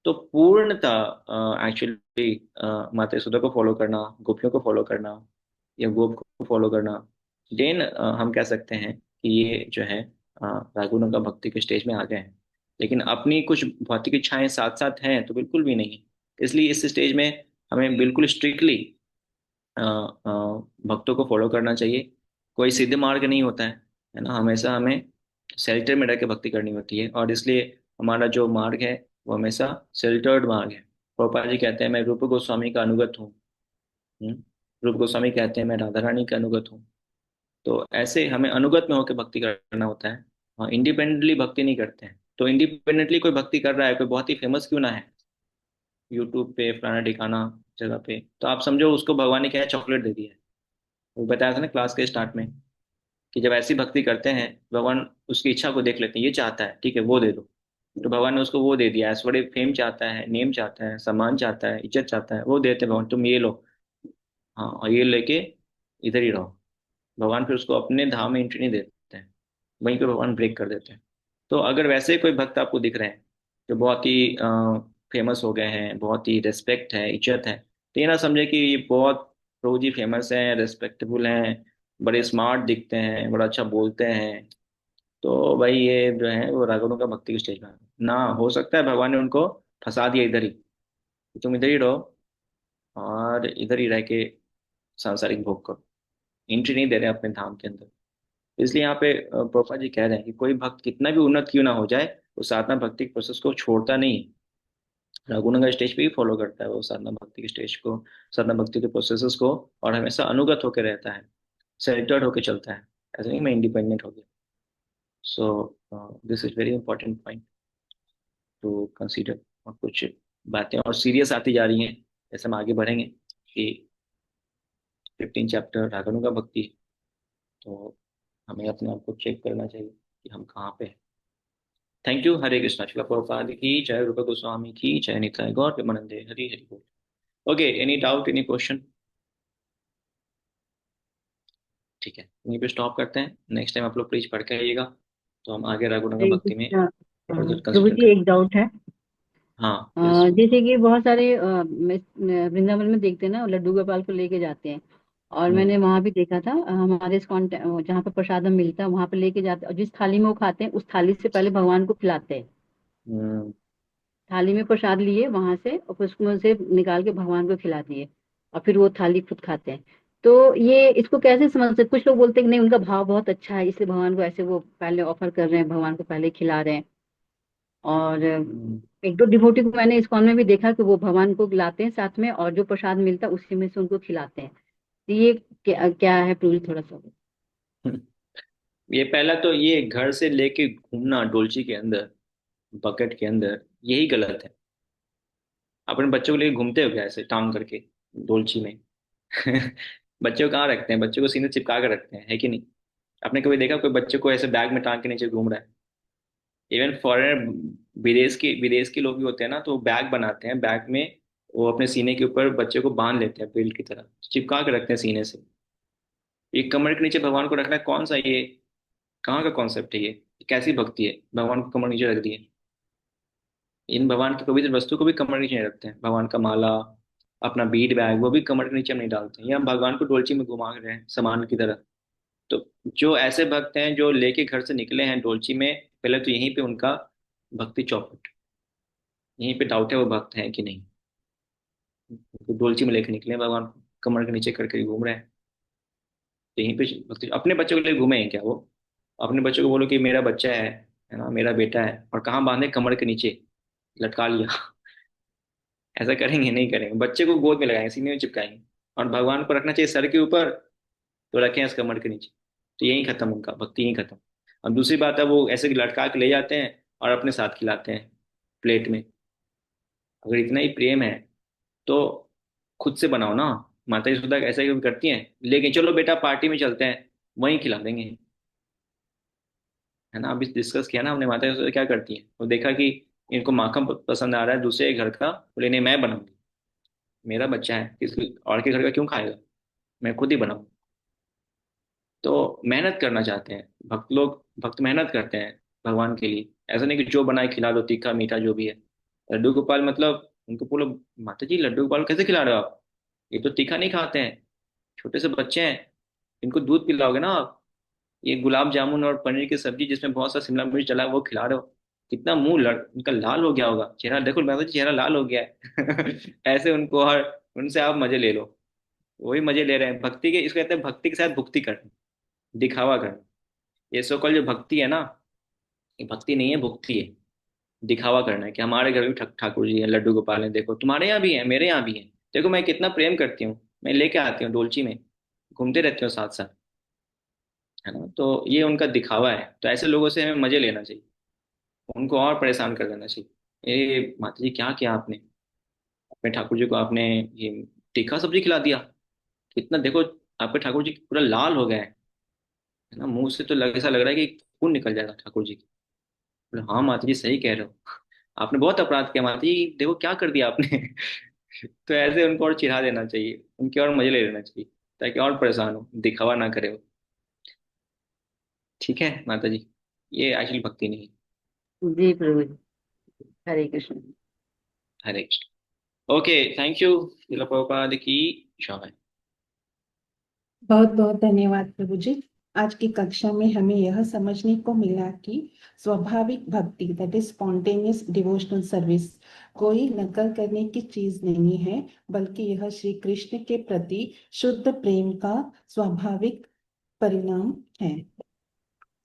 Speaker 1: तो पूर्णतः एक्चुअली माता यशोदा को फॉलो करना, गोपियों को फॉलो करना, या गोप को फॉलो करना, देन हम कह सकते हैं कि ये जो है रागुण का भक्ति के स्टेज में आ गए हैं। लेकिन अपनी कुछ भौतिक इच्छाएं साथ साथ हैं तो बिल्कुल भी नहीं। इसलिए इस स्टेज में हमें बिल्कुल स्ट्रिक्टली भक्तों को फॉलो करना चाहिए। कोई सीधे मार्ग नहीं होता है ना? हमेशा हमें शेल्टर में रह के भक्ति करनी होती है, और इसलिए हमारा जो मार्ग है वो हमेशा शेल्टर्ड मार्ग है। प्रभुपाद जी कहते हैं मैं रूप गोस्वामी का अनुगत हूँ। रूप गोस्वामी कहते हैं मैं राधा रानी का अनुगत हूँ। तो ऐसे हमें अनुगत में होकर भक्ति करना होता है। हाँ, इंडिपेंडेंटली भक्ति नहीं करते हैं। तो इंडिपेंडेंटली कोई भक्ति कर रहा है, कोई बहुत ही फेमस क्यों ना है यूट्यूब पे फलाना ठिकाना जगह पे, तो आप समझो उसको भगवान ने क्या है, चॉकलेट दे दिया है। वो बताया था ना क्लास के स्टार्ट में, कि जब ऐसी भक्ति करते हैं भगवान उसकी इच्छा को देख लेते हैं, ये चाहता है ठीक है वो दे दो। तो भगवान ने उसको वो दे दिया, ऐश्वर्य फेम चाहता है, नेम चाहता है, सम्मान चाहता है, इज्जत चाहता है, वो देते हैं भगवान, तुम ये लो। हाँ, और ये लेके इधर ही रहो। भगवान फिर उसको अपने धाम में एंट्री नहीं देते हैं, वहीं पे भगवान ब्रेक कर देते हैं। तो अगर वैसे कोई भक्त आपको दिख रहे हैं जो बहुत ही फेमस हो गए हैं, बहुत ही रेस्पेक्ट है, इज्जत है, तो ये ना समझे कि ये बहुत प्रभु जी फेमस हैं, रेस्पेक्टेबल हैं, बड़े स्मार्ट दिखते हैं, बड़ा अच्छा बोलते हैं, तो भाई ये जो है वो रागवणों का भक्ति के स्टेज में ना। हो सकता है भगवान ने उनको फंसा दिया इधर ही, कि तुम इधर ही रहो और इधर ही रह के सांसारिक भोग करो, एंट्री नहीं दे रहे अपने धाम के अंदर। इसलिए यहाँ पे प्रोपा जी कह रहे हैं कि कोई भक्त कितना भी उन्नत क्यों ना हो जाए, वो साधना भक्ति के प्रोसेस को छोड़ता नहीं। रघुनंगा स्टेज पे ही फॉलो करता है वो साधना भक्ति के स्टेज को, साधना भक्ति के प्रोसेसेस को, और हमेशा अनुगत होकर रहता है। सेल्टर्ड होके चलता है, ऐसा नहीं मैं इंडिपेंडेंट हो गया। So this is very important point two consider. और कुछ बातें और सीरियस आती जा रही हैं जैसे हम आगे बढ़ेंगे कि 15 चैप्टर रागनु का भक्ति है, तो हमें अपने आप को चेक करना चाहिए कि हम कहाँ पे हैं। Thank you. हरे कृष्णा। शिला प्रभुपाद की जय, रूपा गोस्वामी की जय, निताय गौर प्रेमानंदे, हरि हरि बोल। Okay, any doubt, any question? ठीक है, यहीं पे स्टॉप करते हैं। नेक्स्ट टाइम आप लोग प्लीज पढ़ के आइएगा, तो हम आगे रघुनाथ
Speaker 5: हरे
Speaker 1: भक्ति में
Speaker 5: कृष्णा।
Speaker 1: फर्दर
Speaker 5: प्रभु
Speaker 1: कंसिडर
Speaker 5: जी
Speaker 1: करें।
Speaker 5: एक डाउट है।
Speaker 1: हाँ यस।
Speaker 5: जैसे कि बहुत सारे वृंदावन में देखते हैं ना, लड्डू गोपाल को लेके जाते हैं, और मैंने वहां भी देखा था, हमारे इस्कॉन जहाँ पे प्रसादम मिलता है वहां पे लेके जाते हैं, और जिस थाली में वो खाते हैं उस थाली से पहले भगवान को खिलाते हैं।
Speaker 1: हम्म,
Speaker 5: थाली में प्रसाद लिए वहां से और फिर उसमें से निकाल के भगवान को खिला दिए, और फिर वो थाली खुद खाते हैं। तो ये इसको कैसे समझ सकते? कुछ लोग बोलते हैं कि नहीं, उनका भाव बहुत अच्छा है इसलिए भगवान को ऐसे वो पहले ऑफर कर रहे हैं, भगवान को पहले खिला रहे हैं। और
Speaker 1: हम्म,
Speaker 5: एक दो डिवोटी को मैंने इस्कॉन में भी देखा कि वो भगवान को लाते हैं साथ में, और जो प्रसाद मिलता है उसी में से उनको खिलाते हैं। तो ये क्या है प्रूल, थोड़ा सा?
Speaker 1: ये पहला तो ये घर से लेके घूमना डोलची के अंदर, बकेट के अंदर, यही गलत है। अपने बच्चों को लेके घूमते हो क्या ऐसे टांग करके डोलची में? बच्चे को कहाँ रखते हैं? बच्चे को सीने चिपका कर रखते हैं, है कि नहीं? आपने कभी देखा कोई बच्चे को ऐसे बैग में टांग के नीचे घूम रहा है? इवन फॉरेनर, विदेश के लोग भी होते हैं ना, तो बैग बनाते हैं, बैग में वो अपने सीने के ऊपर बच्चे को बांध लेते हैं बेल्ट की तरह, चिपका के रखते हैं सीने से। ये कमर के नीचे भगवान को रखना है, कौन सा ये, कहाँ का कॉन्सेप्ट है ये कैसी भक्ति है? भगवान को कमर नीचे रख दिए। इन भगवान की पवित्र वस्तु को भी कमर के नीचे नहीं रखते हैं, भगवान का माला, अपना बीड बैग, वो भी कमर के नीचे हम नहीं डालते हैं, या हम भगवान को डोलची में घुमा रहे हैं सामान की तरह। तो जो ऐसे भक्त हैं जो लेके घर से निकले हैं डोलची में, पहले तो यहीं पे उनका भक्ति चौपट, यहीं पे डाउट है वो भक्त हैं कि नहीं। तो डोलची में लेके निकले हैं भगवान को, कमर के नीचे करके घूम रहे हैं, तो यहीं पे भक्ति। अपने बच्चों के लिए घूमे हैं क्या वो? अपने बच्चों को बोलो कि मेरा बच्चा है ना, मेरा बेटा है, और कहाँ बांधे? कमर के नीचे लटका लिया। ऐसा करेंगे? नहीं करेंगे। बच्चे को गोद में लगाएंगे, सीने में चिपकाएंगे, और भगवान को रखना चाहिए सर के ऊपर, तो रखें इस कमर के नीचे। तो यही खत्म, उनका भक्ति यही खत्म। अब दूसरी बात है, वो ऐसे लटका के ले जाते हैं और अपने साथ खिलाते हैं प्लेट में। अगर इतना ही प्रेम है तो खुद से बनाओ ना। माता जी सुधा ऐसा क्यों करती हैं, लेकिन चलो बेटा पार्टी में चलते हैं, वहीं खिला देंगे, है ना? अभी डिस्कस किया ना हमने, माता जी सुधा क्या करती हैं, वो देखा कि इनको माखन पसंद आ रहा है दूसरे घर का, बोले नहीं मैं बनाऊंगी, मेरा बच्चा है, किसी और के घर का क्यों खाएगा, मैं खुद ही बनाऊं। तो मेहनत करना चाहते हैं भक्त लोग, भक्त मेहनत करते हैं भगवान के लिए। ऐसा नहीं कि जो बनाए खिला दो, तीखा मीठा जो भी है। लड्डू गोपाल मतलब उनको बोलो, माता जी लड्डू गोपाल कैसे खिला रहे हो आप, ये तो तीखा नहीं खाते हैं, छोटे से बच्चे हैं, इनको दूध पिलाओगे ना आप? ये गुलाब जामुन और पनीर की सब्जी जिसमें बहुत सा शिमला मिर्च डला है वो खिला रहे हो? कितना मुंह उनका लाल हो गया होगा, चेहरा देखो माता जी, चेहरा लाल हो गया है। ऐसे उनको, और उनसे आप मजे ले लो, वही मजे ले रहे हैं भक्ति के। इसको कहते हैं भक्ति के साथ भुक्ति करना, दिखावा करना। ये सो कॉल्ड जो भक्ति है ना, ये भक्ति नहीं है, भुक्ति है। दिखावा करना है कि हमारे घर भी ठाकुर जी हैं, लड्डू गोपाल हैं, देखो तुम्हारे यहाँ भी हैं, मेरे यहाँ भी हैं, देखो मैं कितना प्रेम करती हूँ, मैं लेके आती हूँ डोलची में, घूमते रहते हो साथ साथ, है ना? तो ये उनका दिखावा है। तो ऐसे लोगों से हमें मजे लेना चाहिए, उनको और परेशान कर देना चाहिए। ये माता जी क्या किया आपने, अपने ठाकुर जी को आपने ये तीखा सब्जी खिला दिया, कितना देखो आपके ठाकुर जी पूरा लाल हो गए हैं, है ना? मुंह से तो ऐसा लग रहा है कि खून निकल जाएगा ठाकुर जी। बोले, हाँ माता जी सही कह रहे हो, आपने बहुत अपराध किया माता जी, देखो क्या कर दिया आपने। तो ऐसे उनको और चिढ़ा देना चाहिए, उनके और मजे ले लेना चाहिए, ताकि और परेशान हो, दिखावा ना करे वो। ठीक है माता जी, ये एक्चुअली भक्ति नहीं है।
Speaker 5: जी प्रभु जी। Hare Krishna.
Speaker 1: Hare Krishna. Okay, thank you. Srila Prabhupada की जय।
Speaker 7: बहुत बहुत धन्यवाद प्रभु जी। आज की कक्षा में हमें यह समझने को मिला कि स्वाभाविक भक्ति, that is spontaneous devotional service, कोई नकल करने की चीज नहीं है, बल्कि यह श्री कृष्ण के प्रति शुद्ध प्रेम का स्वाभाविक परिणाम है।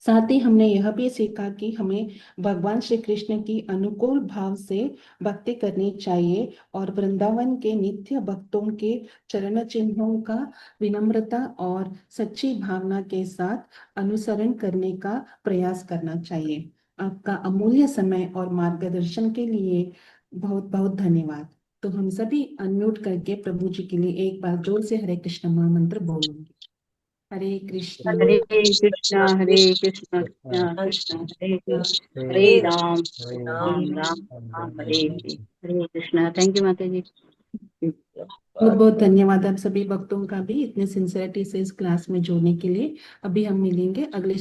Speaker 7: साथ ही हमने यह भी सीखा कि हमें भगवान श्री कृष्ण की अनुकूल भाव से भक्ति करनी चाहिए और वृंदावन के नित्य भक्तों के चरण चिन्हों का विनम्रता और सच्ची भावना के साथ अनुसरण करने का प्रयास करना चाहिए। आपका अमूल्य समय और मार्गदर्शन के लिए बहुत बहुत धन्यवाद। तो हम सभी अनम्यूट करके प्रभु जी के लिए एक बार जोर से हरे कृष्ण महामंत्र बोलेंगे। हरे कृष्ण
Speaker 5: हरे कृष्णा कृष्णा कृष्णा हरे हरे, हरे राम राम राम हरे हरे, हरे कृष्णा। थैंक यू माता जी।
Speaker 7: बहुत बहुत धन्यवाद आप सभी भक्तों का भी इतने सिंसियरिटी से इस क्लास में जोड़ने के लिए। अभी हम मिलेंगे अगले